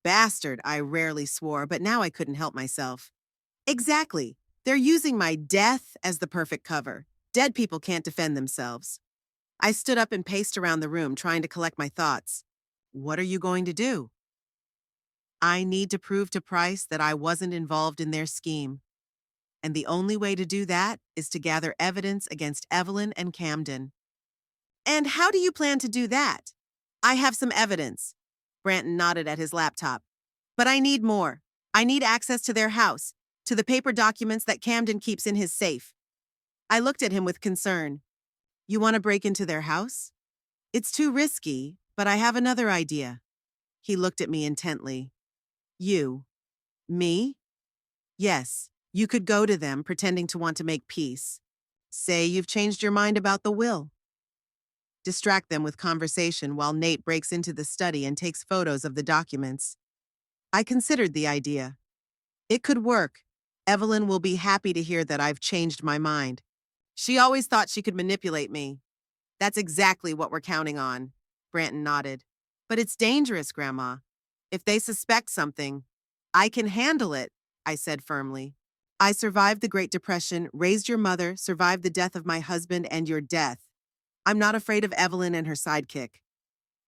Bastard, I rarely swore, but now I couldn't help myself. Exactly. They're using my death as the perfect cover. Dead people can't defend themselves. I stood up and paced around the room, trying to collect my thoughts. What are you going to do? I need to prove to Price that I wasn't involved in their scheme. And the only way to do that is to gather evidence against Evelyn and Camden. And how do you plan to do that? I have some evidence. Branton nodded at his laptop. But I need more. I need access to their house, to the paper documents that Camden keeps in his safe. I looked at him with concern. You want to break into their house? It's too risky, but I have another idea. He looked at me intently. You. Me? Yes, you could go to them pretending to want to make peace. Say you've changed your mind about the will. Distract them with conversation while Nate breaks into the study and takes photos of the documents. I considered the idea. It could work. Evelyn will be happy to hear that I've changed my mind. She always thought she could manipulate me. That's exactly what we're counting on. Branton nodded. But it's dangerous, Grandma. If they suspect something, I can handle it, I said firmly. I survived the Great Depression, raised your mother, survived the death of my husband and your death. I'm not afraid of Evelyn and her sidekick.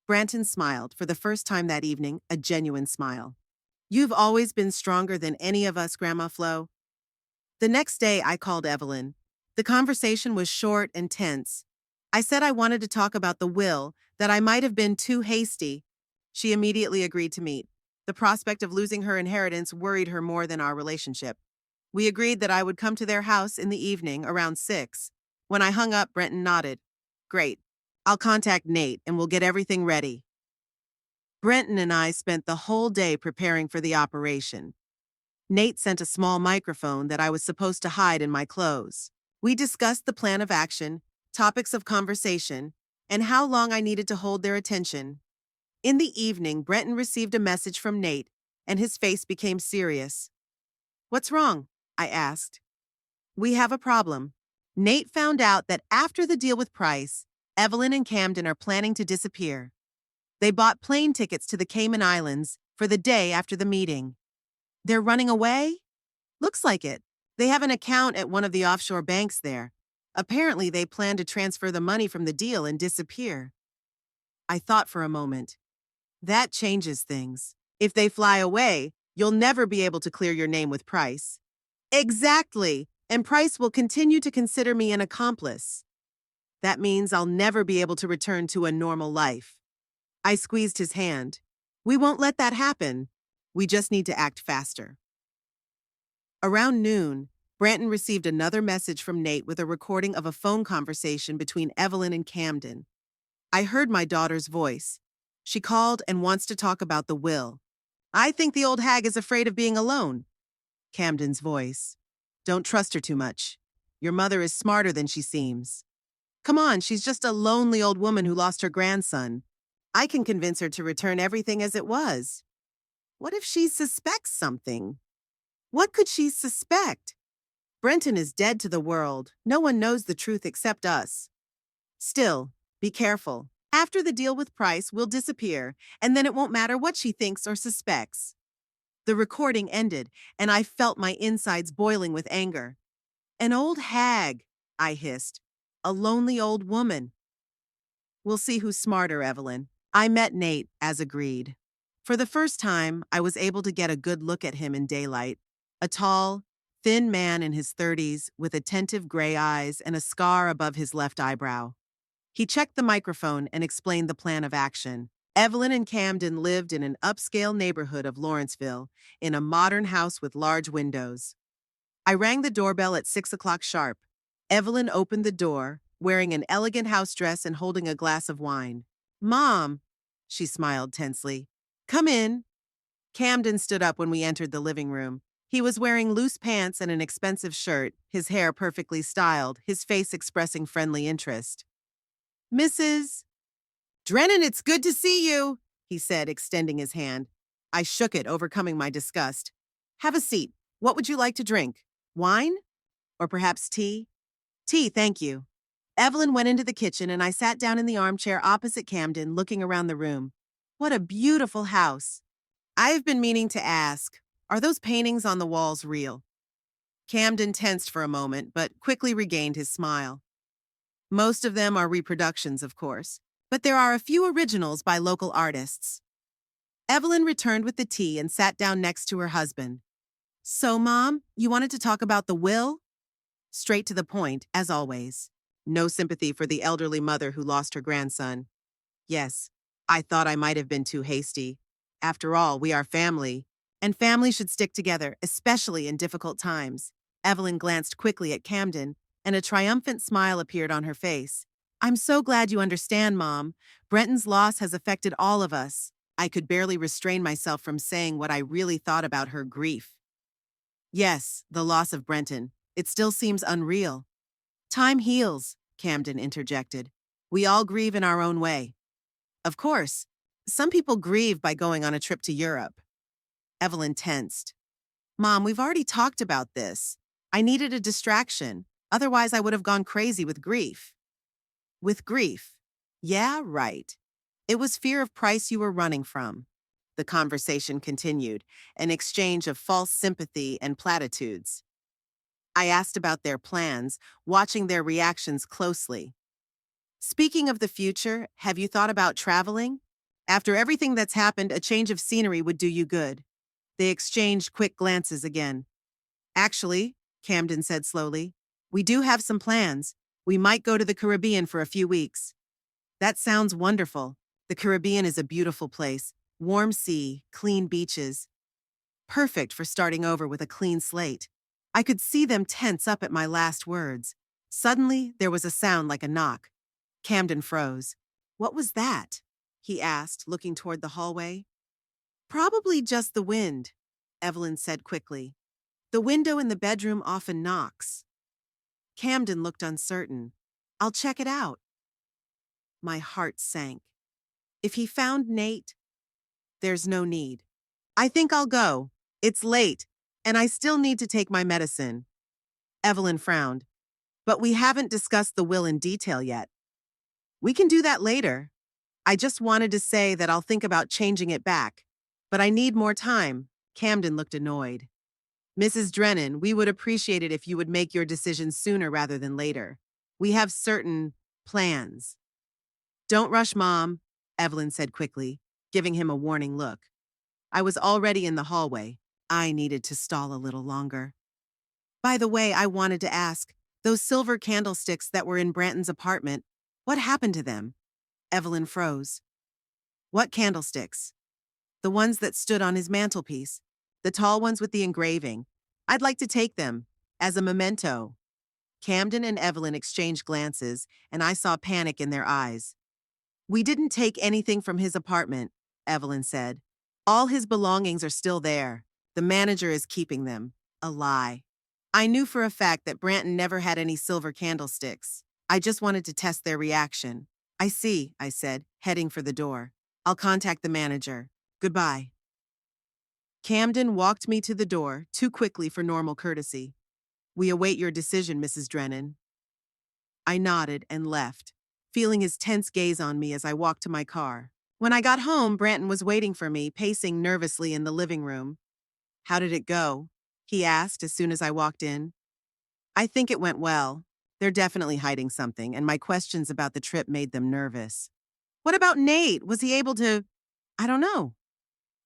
Branton smiled, for the first time that evening, a genuine smile. You've always been stronger than any of us, Grandma Flo. The next day, I called Evelyn. The conversation was short and tense. I said I wanted to talk about the will, that I might have been too hasty. She immediately agreed to meet. The prospect of losing her inheritance worried her more than our relationship. We agreed that I would come to their house in the evening, around 6. When I hung up, Brenton nodded. Great. I'll contact Nate and we'll get everything ready. Brenton and I spent the whole day preparing for the operation. Nate sent a small microphone that I was supposed to hide in my clothes. We discussed the plan of action, topics of conversation, and how long I needed to hold their attention. In the evening, Brenton received a message from Nate, and his face became serious. What's wrong? I asked. We have a problem. Nate found out that after the deal with Price, Evelyn and Camden are planning to disappear. They bought plane tickets to the Cayman Islands for the day after the meeting. They're running away? Looks like it. They have an account at one of the offshore banks there. Apparently, they plan to transfer the money from the deal and disappear. I thought for a moment. That changes things. If they fly away, you'll never be able to clear your name with Price. Exactly. And Price will continue to consider me an accomplice. That means I'll never be able to return to a normal life. I squeezed his hand. We won't let that happen. We just need to act faster. Around noon, Branton received another message from Nate with a recording of a phone conversation between Evelyn and Camden. I heard my daughter's voice. She called and wants to talk about the will. I think the old hag is afraid of being alone. Camden's voice. Don't trust her too much. Your mother is smarter than she seems. Come on, she's just a lonely old woman who lost her grandson. I can convince her to return everything as it was. What if she suspects something? What could she suspect? Brenton is dead to the world. No one knows the truth except us. Still, be careful. After the deal with Price, we'll disappear, and then it won't matter what she thinks or suspects. The recording ended, and I felt my insides boiling with anger. An old hag, I hissed. A lonely old woman. We'll see who's smarter, Evelyn. I met Nate, as agreed. For the first time, I was able to get a good look at him in daylight. A tall, thin man in his 30s with attentive gray eyes and a scar above his left eyebrow. He checked the microphone and explained the plan of action. Evelyn and Camden lived in an upscale neighborhood of Lawrenceville, in a modern house with large windows. I rang the doorbell at 6 o'clock sharp. Evelyn opened the door, wearing an elegant house dress and holding a glass of wine. Mom, she smiled tensely. Come in. Camden stood up when we entered the living room. He was wearing loose pants and an expensive shirt, his hair perfectly styled, his face expressing friendly interest. Mrs. Drennan, it's good to see you, he said, extending his hand. I shook it, overcoming my disgust. Have a seat. What would you like to drink? Wine? Or perhaps tea? Tea, thank you. Evelyn went into the kitchen and I sat down in the armchair opposite Camden, looking around the room. What a beautiful house. I've been meaning to ask, are those paintings on the walls real? Camden tensed for a moment, but quickly regained his smile. Most of them are reproductions, of course, but there are a few originals by local artists. Evelyn returned with the tea and sat down next to her husband. So, Mom, you wanted to talk about the will? Straight to the point, as always. No sympathy for the elderly mother who lost her grandson. Yes, I thought I might have been too hasty. After all, we are family, and family should stick together, especially in difficult times. Evelyn glanced quickly at Camden, and a triumphant smile appeared on her face. I'm so glad you understand, Mom. Brenton's loss has affected all of us. I could barely restrain myself from saying what I really thought about her grief. Yes, the loss of Brenton. It still seems unreal. Time heals, Camden interjected. We all grieve in our own way. Of course, some people grieve by going on a trip to Europe. Evelyn tensed. Mom, we've already talked about this. I needed a distraction. Otherwise, I would have gone crazy with grief. With grief? Yeah, right. It was fear of Price you were running from. The conversation continued, an exchange of false sympathy and platitudes. I asked about their plans, watching their reactions closely. Speaking of the future, have you thought about traveling? After everything that's happened, a change of scenery would do you good. They exchanged quick glances again. Actually, Camden said slowly, we do have some plans. We might go to the Caribbean for a few weeks. That sounds wonderful. The Caribbean is a beautiful place. Warm sea, clean beaches. Perfect for starting over with a clean slate. I could see them tense up at my last words. Suddenly, there was a sound like a knock. Camden froze. What was that? He asked, looking toward the hallway. Probably just the wind, Evelyn said quickly. The window in the bedroom often knocks. Camden looked uncertain. I'll check it out. My heart sank. If he found Nate, there's no need. I think I'll go. It's late, and I still need to take my medicine. Evelyn frowned. But we haven't discussed the will in detail yet. We can do that later. I just wanted to say that I'll think about changing it back. But I need more time. Camden looked annoyed. Mrs. Drennan, we would appreciate it if you would make your decision sooner rather than later. We have certain plans. Don't rush, Mom, Evelyn said quickly, giving him a warning look. I was already in the hallway. I needed to stall a little longer. By the way, I wanted to ask, those silver candlesticks that were in Branton's apartment, what happened to them? Evelyn froze. What candlesticks? The ones that stood on his mantelpiece. The tall ones with the engraving. I'd like to take them, as a memento. Camden and Evelyn exchanged glances, and I saw panic in their eyes. We didn't take anything from his apartment, Evelyn said. All his belongings are still there. The manager is keeping them. A lie. I knew for a fact that Branton never had any silver candlesticks. I just wanted to test their reaction. I see, I said, heading for the door. I'll contact the manager. Goodbye. Camden walked me to the door, too quickly for normal courtesy. We await your decision, Mrs. Drennan. I nodded and left, feeling his tense gaze on me as I walked to my car. When I got home, Branton was waiting for me, pacing nervously in the living room. How did it go? He asked as soon as I walked in. I think it went well. They're definitely hiding something, and my questions about the trip made them nervous. What about Nate? Was he able to… I don't know.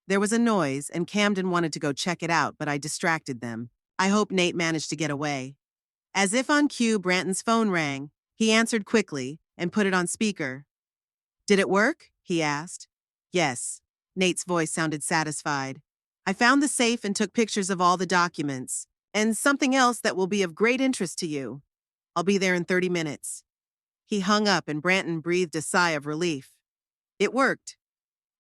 There was a noise, and Camden wanted to go check it out, but I distracted them. I hope Nate managed to get away. As if on cue, Branton's phone rang. He answered quickly and put it on speaker. Did it work? He asked. Yes. Nate's voice sounded satisfied. I found the safe and took pictures of all the documents. And something else that will be of great interest to you. I'll be there in 30 minutes. He hung up and Branton breathed a sigh of relief. It worked.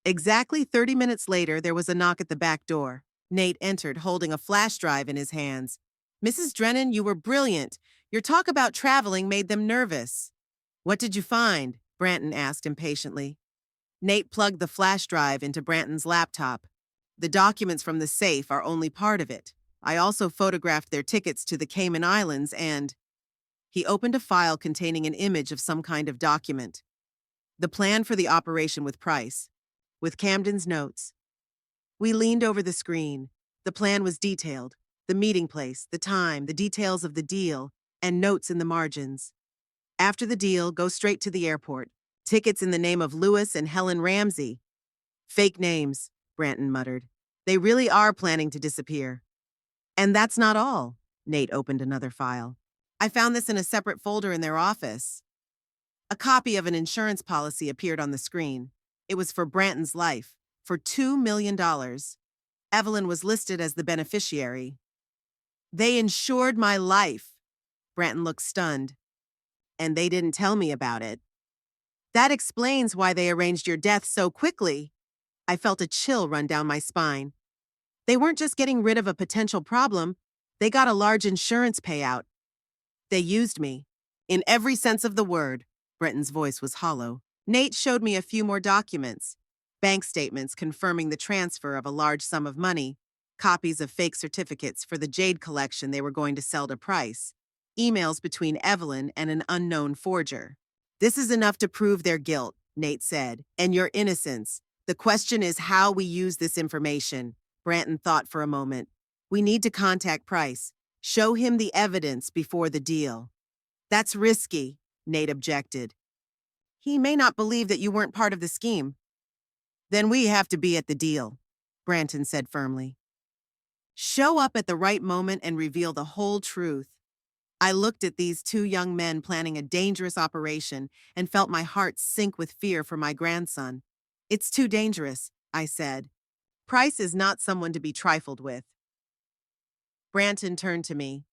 Exactly 30 minutes later, there was a knock at the back door. Nate entered, holding a flash drive in his hands. Mrs. Drennan, you were brilliant. Your talk about traveling made them nervous. What did you find? Branton asked impatiently. Nate plugged the flash drive into Branton's laptop. The documents from the safe are only part of it. I also photographed their tickets to the Cayman Islands and… He opened a file containing an image of some kind of document. The plan for the operation with Price, with Camden's notes. We leaned over the screen. The plan was detailed. The meeting place, the time, the details of the deal, and notes in the margins. After the deal, go straight to the airport. Tickets in the name of Lewis and Helen Ramsey. Fake names, Branton muttered. They really are planning to disappear. And that's not all. Nate opened another file. I found this in a separate folder in their office. A copy of an insurance policy appeared on the screen. It was for Branton's life, for $2 million. Evelyn was listed as the beneficiary. They insured my life. Branton looked stunned. And they didn't tell me about it. That explains why they arranged your death so quickly. I felt a chill run down my spine. They weren't just getting rid of a potential problem, they got a large insurance payout. They used me. In every sense of the word. Brenton's voice was hollow. Nate showed me a few more documents. Bank statements confirming the transfer of a large sum of money, copies of fake certificates for the jade collection they were going to sell to Price, emails between Evelyn and an unknown forger. This is enough to prove their guilt, Nate said, and your innocence. The question is how we use this information. Branton thought for a moment. We need to contact Price. Show him the evidence before the deal. That's risky, Nate objected. He may not believe that you weren't part of the scheme. Then we have to be at the deal, Branton said firmly. Show up at the right moment and reveal the whole truth. I looked at these two young men planning a dangerous operation and felt my heart sink with fear for my grandson. It's too dangerous, I said. Price is not someone to be trifled with. Branton turned to me.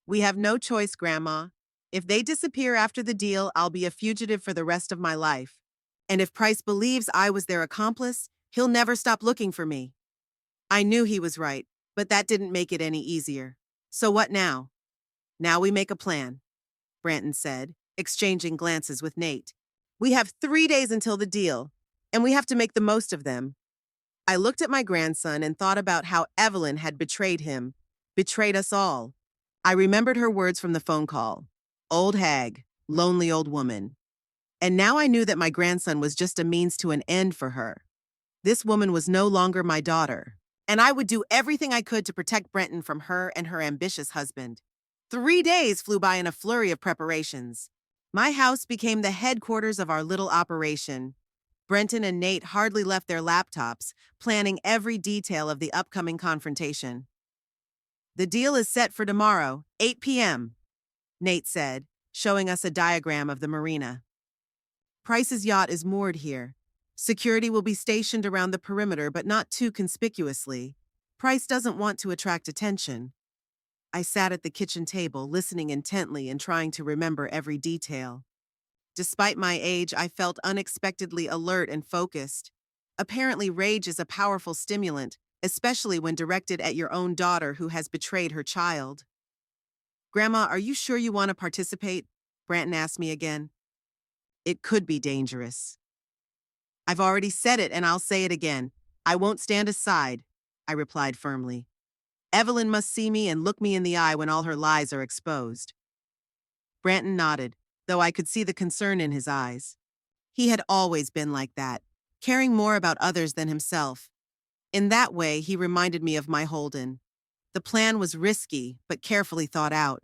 We have no choice, Grandma. If they disappear after the deal, I'll be a fugitive for the rest of my life. And if Price believes I was their accomplice, he'll never stop looking for me. I knew he was right, but that didn't make it any easier. So what now? Now we make a plan, Branton said, exchanging glances with Nate. We have 3 days until the deal, and we have to make the most of them. I looked at my grandson and thought about how Evelyn had betrayed him, betrayed us all. I remembered her words from the phone call. Old hag, lonely old woman. And now I knew that my grandson was just a means to an end for her. This woman was no longer my daughter, and I would do everything I could to protect Brenton from her and her ambitious husband. 3 days flew by in a flurry of preparations. My house became the headquarters of our little operation. Brenton and Nate hardly left their laptops, planning every detail of the upcoming confrontation. The deal is set for tomorrow, 8 p.m., Nate said, showing us a diagram of the marina. Price's yacht is moored here. Security will be stationed around the perimeter, but not too conspicuously. Price doesn't want to attract attention. I sat at the kitchen table, listening intently and trying to remember every detail. Despite my age, I felt unexpectedly alert and focused. Apparently, rage is a powerful stimulant, especially when directed at your own daughter who has betrayed her child. Grandma, are you sure you want to participate? Branton asked me again. It could be dangerous. I've already said it and I'll say it again. I won't stand aside, I replied firmly. Evelyn must see me and look me in the eye when all her lies are exposed. Branton nodded, though I could see the concern in his eyes. He had always been like that, caring more about others than himself. In that way, he reminded me of my Holden. The plan was risky, but carefully thought out.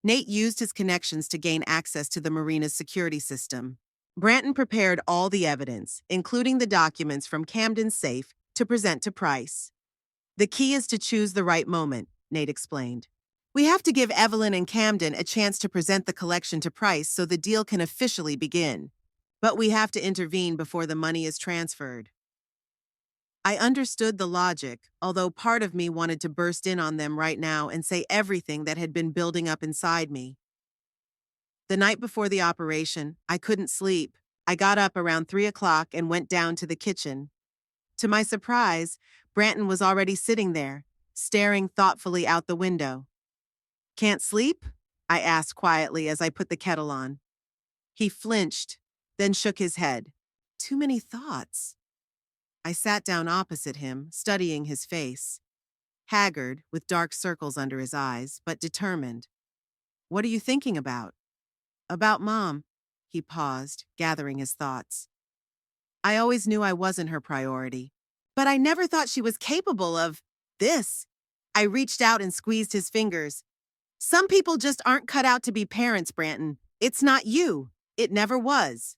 Nate used his connections to gain access to the marina's security system. Branton prepared all the evidence, including the documents from Camden's safe, to present to Price. The key is to choose the right moment, Nate explained. We have to give Evelyn and Camden a chance to present the collection to Price so the deal can officially begin. But we have to intervene before the money is transferred. I understood the logic, although part of me wanted to burst in on them right now and say everything that had been building up inside me. The night before the operation, I couldn't sleep. I got up around 3 o'clock and went down to the kitchen. To my surprise, Branton was already sitting there, staring thoughtfully out the window. Can't sleep? I asked quietly as I put the kettle on. He flinched, then shook his head. Too many thoughts. I sat down opposite him, studying his face. Haggard, with dark circles under his eyes, but determined. What are you thinking about? About Mom. He paused, gathering his thoughts. I always knew I wasn't her priority. But I never thought she was capable of this. I reached out and squeezed his fingers. Some people just aren't cut out to be parents, Branton. It's not you. It never was.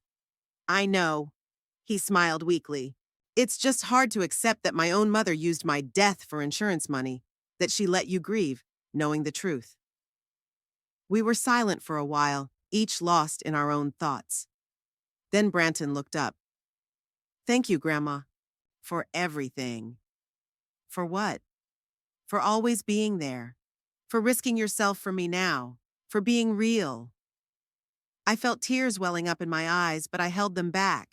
I know. He smiled weakly. It's just hard to accept that my own mother used my death for insurance money, that she let you grieve, knowing the truth. We were silent for a while, each lost in our own thoughts. Then Branton looked up. Thank you, Grandma. For everything. For what? For always being there. For risking yourself for me now. For being real. I felt tears welling up in my eyes, but I held them back.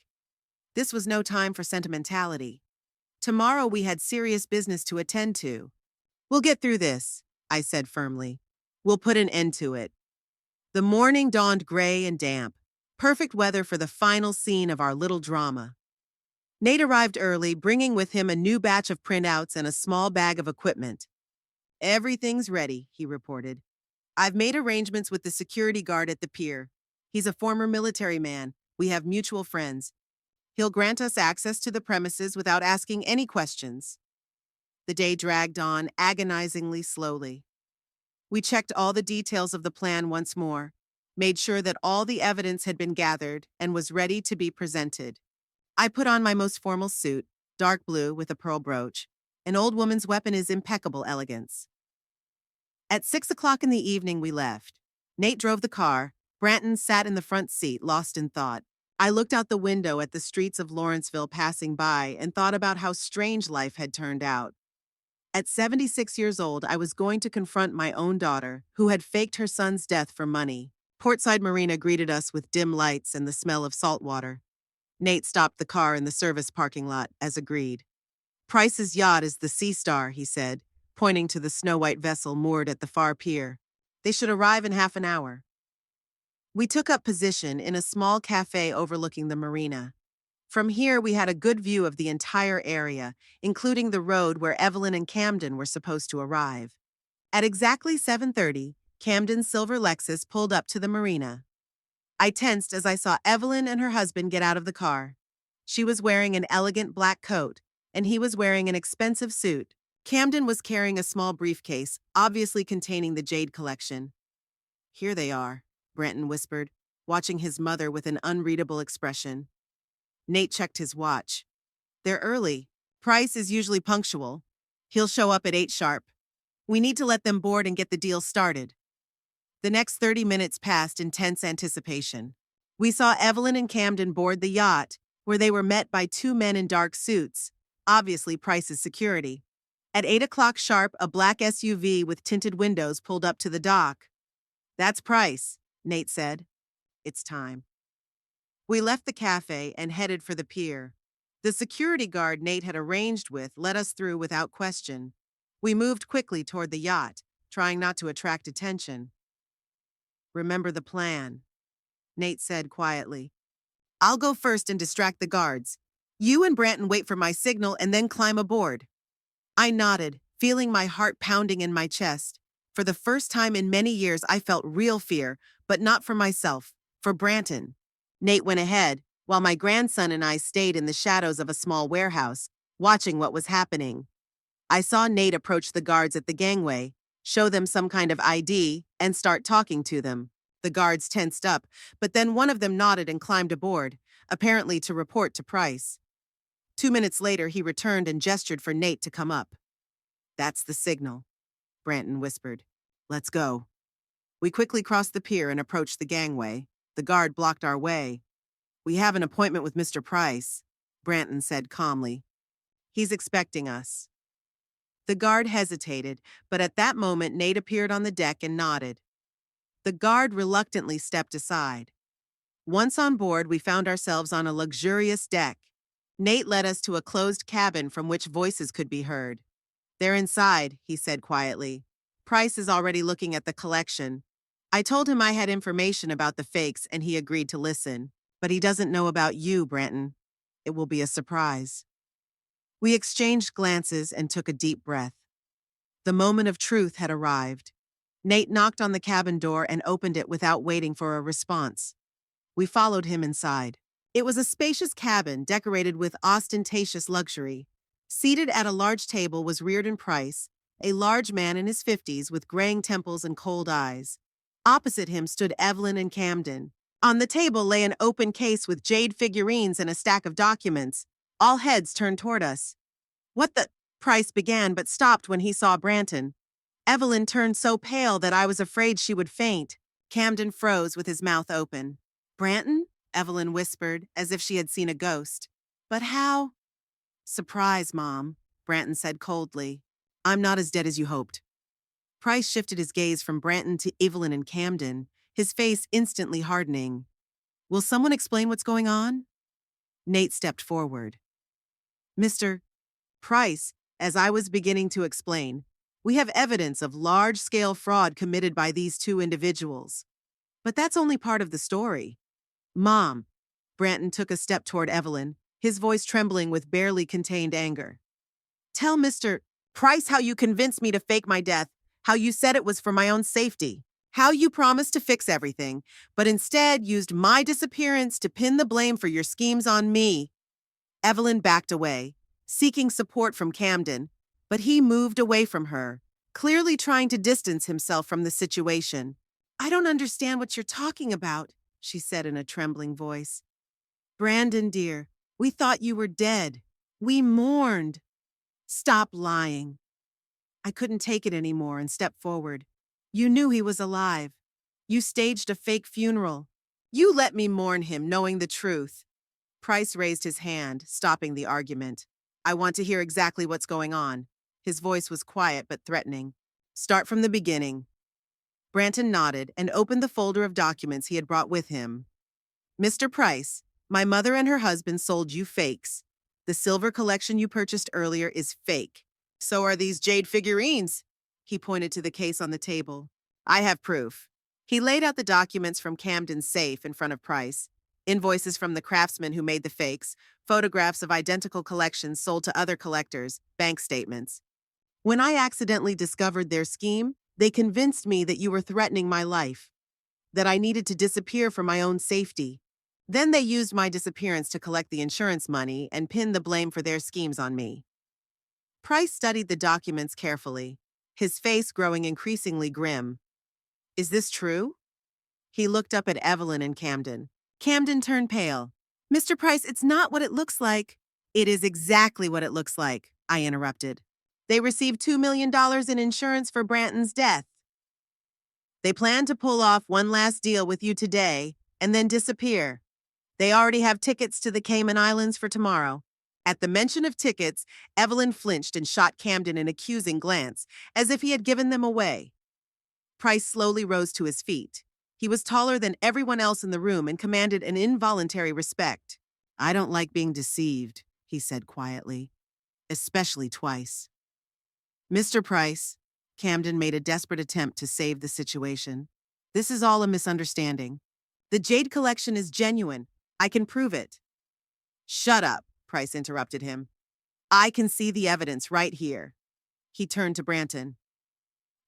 This was no time for sentimentality. Tomorrow we had serious business to attend to. We'll get through this, I said firmly. We'll put an end to it. The morning dawned gray and damp. Perfect weather for the final scene of our little drama. Nate arrived early, bringing with him a new batch of printouts and a small bag of equipment. Everything's ready, he reported. I've made arrangements with the security guard at the pier. He's a former military man. We have mutual friends. He'll grant us access to the premises without asking any questions. The day dragged on, agonizingly slowly. We checked all the details of the plan once more, made sure that all the evidence had been gathered and was ready to be presented. I put on my most formal suit, dark blue with a pearl brooch. An old woman's weapon is impeccable elegance. At 6 o'clock in the evening, we left. Nate drove the car. Branton sat in the front seat, lost in thought. I looked out the window at the streets of Lawrenceville passing by and thought about how strange life had turned out. At 76 years old, I was going to confront my own daughter, who had faked her son's death for money. Portside Marina greeted us with dim lights and the smell of salt water. Nate stopped the car in the service parking lot, as agreed. Price's yacht is the Sea Star, he said, pointing to the snow-white vessel moored at the far pier. They should arrive in half an hour. We took up position in a small cafe overlooking the marina. From here, we had a good view of the entire area, including the road where Evelyn and Camden were supposed to arrive. At exactly 7:30, Camden's silver Lexus pulled up to the marina. I tensed as I saw Evelyn and her husband get out of the car. She was wearing an elegant black coat, and he was wearing an expensive suit. Camden was carrying a small briefcase, obviously containing the jade collection. Here they are, Branton whispered. watching his mother with an unreadable expression. Nate checked his watch. They're early. Price is usually punctual. He'll show up at 8 sharp. We need to let them board and get the deal started. The next 30 minutes passed in tense anticipation. We saw Evelyn and Camden board the yacht, where they were met by 2 men in dark suits, obviously Price's security. At 8 o'clock sharp, a black SUV with tinted windows pulled up to the dock. "That's Price," Nate said. "It's time." We left the cafe and headed for the pier. The security guard Nate had arranged with let us through without question. We moved quickly toward the yacht, trying not to attract attention. "Remember the plan," Nate said quietly. "I'll go first and distract the guards. You and Branton wait for my signal and then climb aboard." I nodded, feeling my heart pounding in my chest. For the first time in many years, I felt real fear, but not for myself, for Branton. Nate went ahead, while my grandson and I stayed in the shadows of a small warehouse, watching what was happening. I saw Nate approach the guards at the gangway, show them some kind of ID, and start talking to them. The guards tensed up, but then one of them nodded and climbed aboard, apparently to report to Price. 2 minutes later, he returned and gestured for Nate to come up. "That's the signal," Branton whispered. "Let's go." We quickly crossed the pier and approached the gangway. The guard blocked our way. "We have an appointment with Mr. Price," Branton said calmly. "He's expecting us." The guard hesitated, but at that moment Nate appeared on the deck and nodded. The guard reluctantly stepped aside. Once on board, we found ourselves on a luxurious deck. Nate led us to a closed cabin from which voices could be heard. "They're inside," he said quietly. "Price is already looking at the collection. I told him I had information about the fakes and he agreed to listen. But he doesn't know about you, Branton. It will be a surprise." We exchanged glances and took a deep breath. The moment of truth had arrived. Nate knocked on the cabin door and opened it without waiting for a response. We followed him inside. It was a spacious cabin decorated with ostentatious luxury. Seated at a large table was Reardon Price, a large man in his 50s with graying temples and cold eyes. Opposite him stood Evelyn and Camden. On the table lay an open case with jade figurines and a stack of documents. All heads turned toward us. "What the—" Price began but stopped when he saw Branton. Evelyn turned so pale that I was afraid she would faint. Camden froze with his mouth open. "Branton?" Evelyn whispered, as if she had seen a ghost. "But how—" "Surprise, Mom," Branton said coldly. "I'm not as dead as you hoped." Price shifted his gaze from Branton to Evelyn and Camden, his face instantly hardening. "Will someone explain what's going on?" Nate stepped forward. "Mr. Price, as I was beginning to explain, we have evidence of large-scale fraud committed by these 2 individuals. But that's only part of the story." "Mom," Branton took a step toward Evelyn, his voice trembling with barely contained anger. "Tell Mr. Price how you convinced me to fake my death, how you said it was for my own safety, how you promised to fix everything, but instead used my disappearance to pin the blame for your schemes on me." Evelyn backed away, seeking support from Camden, but he moved away from her, clearly trying to distance himself from the situation. "I don't understand what you're talking about," she said in a trembling voice. "Brandon, dear, we thought you were dead. We mourned." "Stop lying." I couldn't take it anymore and stepped forward. "You knew he was alive. You staged a fake funeral. You let me mourn him, knowing the truth." Price raised his hand, stopping the argument. "I want to hear exactly what's going on." His voice was quiet but threatening. "Start from the beginning." Branton nodded and opened the folder of documents he had brought with him. "Mr. Price, my mother and her husband sold you fakes. The silver collection you purchased earlier is fake. So are these jade figurines." He pointed to the case on the table. "I have proof." He laid out the documents from Camden's safe in front of Price. Invoices from the craftsmen who made the fakes, photographs of identical collections sold to other collectors, bank statements. "When I accidentally discovered their scheme, they convinced me that you were threatening my life, that I needed to disappear for my own safety. Then they used my disappearance to collect the insurance money and pin the blame for their schemes on me." Price studied the documents carefully, his face growing increasingly grim. "Is this true?" He looked up at Evelyn and Camden. Camden turned pale. Mr. Price, it's not what it looks like. It is exactly what it looks like, I interrupted. They received $2 million in insurance for Branton's death. They plan to pull off one last deal with you today and then disappear. They already have tickets to the Cayman Islands for tomorrow. At the mention of tickets, Evelyn flinched and shot Camden an accusing glance, as if he had given them away. Price slowly rose to his feet. He was taller than everyone else in the room and commanded an involuntary respect. I don't like being deceived, he said quietly, especially twice. Mr. Price, Camden made a desperate attempt to save the situation. This is all a misunderstanding. The jade collection is genuine. I can prove it. Shut up, Price interrupted him. I can see the evidence right here. He turned to Branton.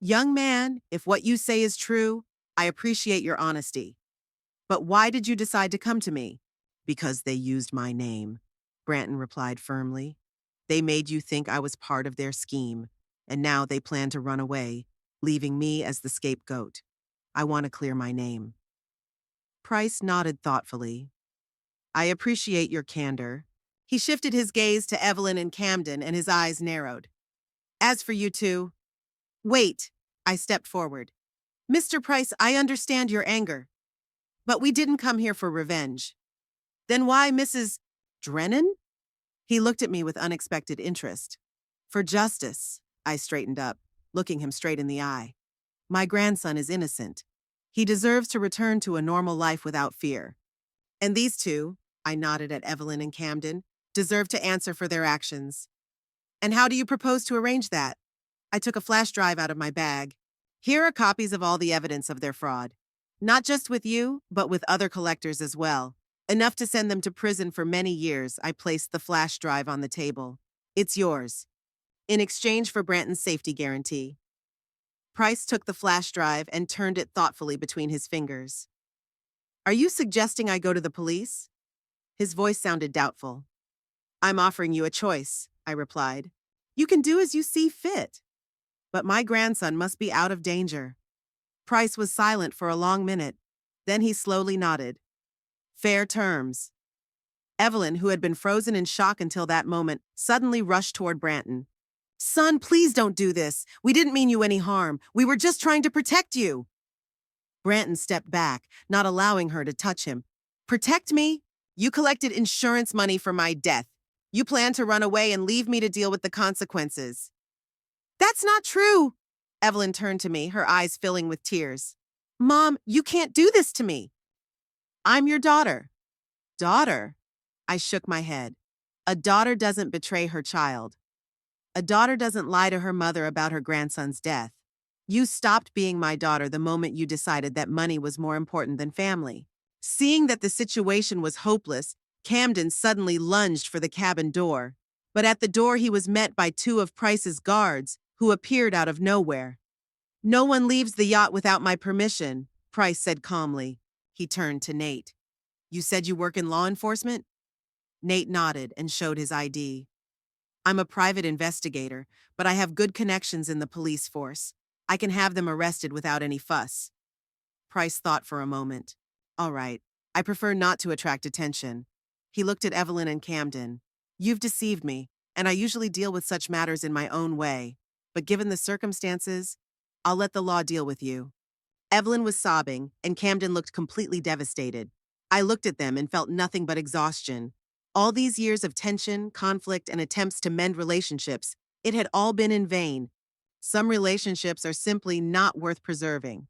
Young man, if what you say is true, I appreciate your honesty. But why did you decide to come to me? Because they used my name, Branton replied firmly. They made you think I was part of their scheme, and now they plan to run away, leaving me as the scapegoat. I want to clear my name. Price nodded thoughtfully. I appreciate your candor. He shifted his gaze to Evelyn and Camden, and his eyes narrowed. As for you two, wait, I stepped forward. Mr. Price, I understand your anger, but we didn't come here for revenge. Then why Mrs. Drennan? He looked at me with unexpected interest. For justice, I straightened up, looking him straight in the eye. My grandson is innocent. He deserves to return to a normal life without fear. And these two, I nodded at Evelyn and Camden, deserve to answer for their actions. And how do you propose to arrange that? I took a flash drive out of my bag. Here are copies of all the evidence of their fraud. Not just with you, but with other collectors as well. Enough to send them to prison for many years. I placed the flash drive on the table. It's yours. In exchange for Branton's safety guarantee. Price took the flash drive and turned it thoughtfully between his fingers. Are you suggesting I go to the police? His voice sounded doubtful. I'm offering you a choice, I replied. You can do as you see fit. But my grandson must be out of danger. Price was silent for a long minute. Then he slowly nodded. Fair terms. Evelyn, who had been frozen in shock until that moment, suddenly rushed toward Branton. Son, please don't do this. We didn't mean you any harm. We were just trying to protect you. Branton stepped back, not allowing her to touch him. Protect me? You collected insurance money for my death. You plan to run away and leave me to deal with the consequences. That's not true. Evelyn turned to me, her eyes filling with tears. Mom, you can't do this to me. I'm your daughter. Daughter? I shook my head. A daughter doesn't betray her child. A daughter doesn't lie to her mother about her grandson's death. You stopped being my daughter the moment you decided that money was more important than family. Seeing that the situation was hopeless, Camden suddenly lunged for the cabin door. But at the door he was met by two of Price's guards, who appeared out of nowhere. No one leaves the yacht without my permission, Price said calmly. He turned to Nate. You said you work in law enforcement? Nate nodded and showed his ID. I'm a private investigator, but I have good connections in the police force. I can have them arrested without any fuss. Price thought for a moment. All right, I prefer not to attract attention. He looked at Evelyn and Camden. You've deceived me, and I usually deal with such matters in my own way. But given the circumstances, I'll let the law deal with you. Evelyn was sobbing, and Camden looked completely devastated. I looked at them and felt nothing but exhaustion. All these years of tension, conflict, and attempts to mend relationships, it had all been in vain. Some relationships are simply not worth preserving.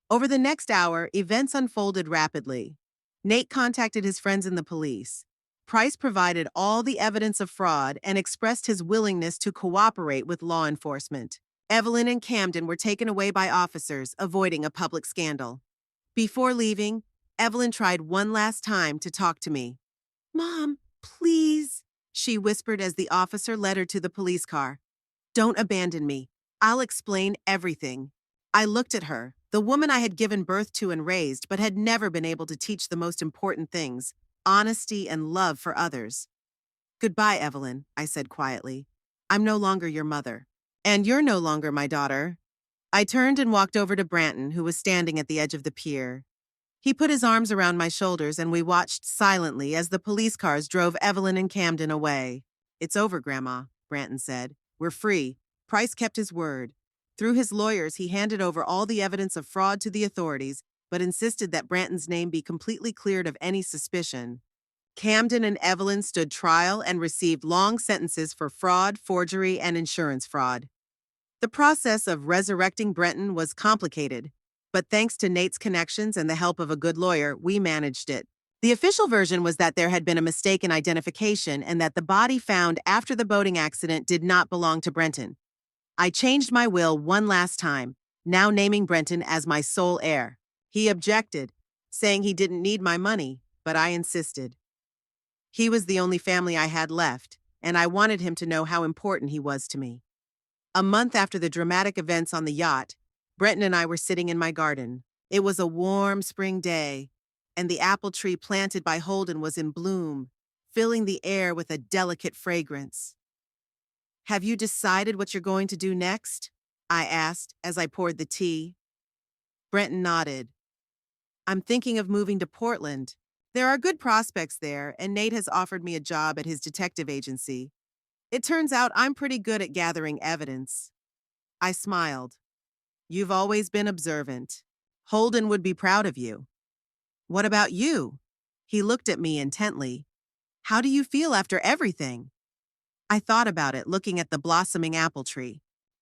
Over the next hour, events unfolded rapidly. Nate contacted his friends in the police. Price provided all the evidence of fraud and expressed his willingness to cooperate with law enforcement. Evelyn and Camden were taken away by officers, avoiding a public scandal. Before leaving, Evelyn tried one last time to talk to me. Mom, please, she whispered as the officer led her to the police car. Don't abandon me. I'll explain everything. I looked at her, the woman I had given birth to and raised, but had never been able to teach the most important things, honesty and love for others. Goodbye, Evelyn, I said quietly. I'm no longer your mother. And you're no longer my daughter. I turned and walked over to Branton, who was standing at the edge of the pier. He put his arms around my shoulders and we watched silently as the police cars drove Evelyn and Camden away. "It's over, Grandma," Branton said. "We're free." Price kept his word. Through his lawyers, he handed over all the evidence of fraud to the authorities, but insisted that Branton's name be completely cleared of any suspicion. Camden and Evelyn stood trial and received long sentences for fraud, forgery, and insurance fraud. The process of resurrecting Brenton was complicated, but thanks to Nate's connections and the help of a good lawyer, we managed it. The official version was that there had been a mistake in identification and that the body found after the boating accident did not belong to Brenton. I changed my will one last time, now naming Brenton as my sole heir. He objected, saying he didn't need my money, but I insisted. He was the only family I had left, and I wanted him to know how important he was to me. A month after the dramatic events on the yacht, Brenton and I were sitting in my garden. It was a warm spring day, and the apple tree planted by Holden was in bloom, filling the air with a delicate fragrance. "Have you decided what you're going to do next?" I asked as I poured the tea. Brenton nodded. "I'm thinking of moving to Portland. There are good prospects there, and Nate has offered me a job at his detective agency. It turns out I'm pretty good at gathering evidence." I smiled. "You've always been observant. Holden would be proud of you." "What about you?" He looked at me intently. "How do you feel after everything?" I thought about it, looking at the blossoming apple tree.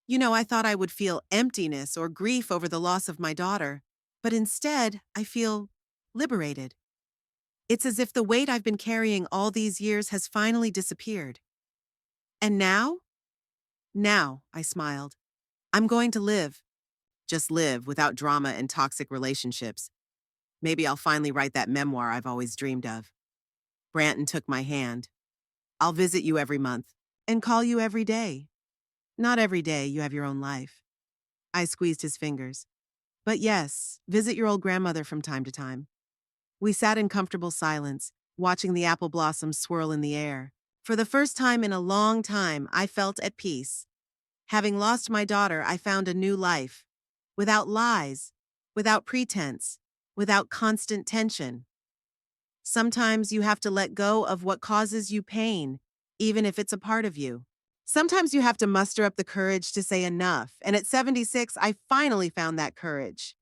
I thought I would feel emptiness or grief over the loss of my daughter, but instead, I feel liberated. It's as if the weight I've been carrying all these years has finally disappeared. "And now?" "Now," I smiled. "I'm going to live. Just live, without drama and toxic relationships. Maybe I'll finally write that memoir I've always dreamed of." Branton took my hand. "I'll visit you every month, and call you every day." "Not every day, you have your own life." I squeezed his fingers. "But yes, visit your old grandmother from time to time." We sat in comfortable silence, watching the apple blossoms swirl in the air. For the first time in a long time, I felt at peace. Having lost my daughter, I found a new life. Without lies, without pretense, without constant tension. Sometimes you have to let go of what causes you pain, even if it's a part of you. Sometimes you have to muster up the courage to say enough, and at 76, I finally found that courage.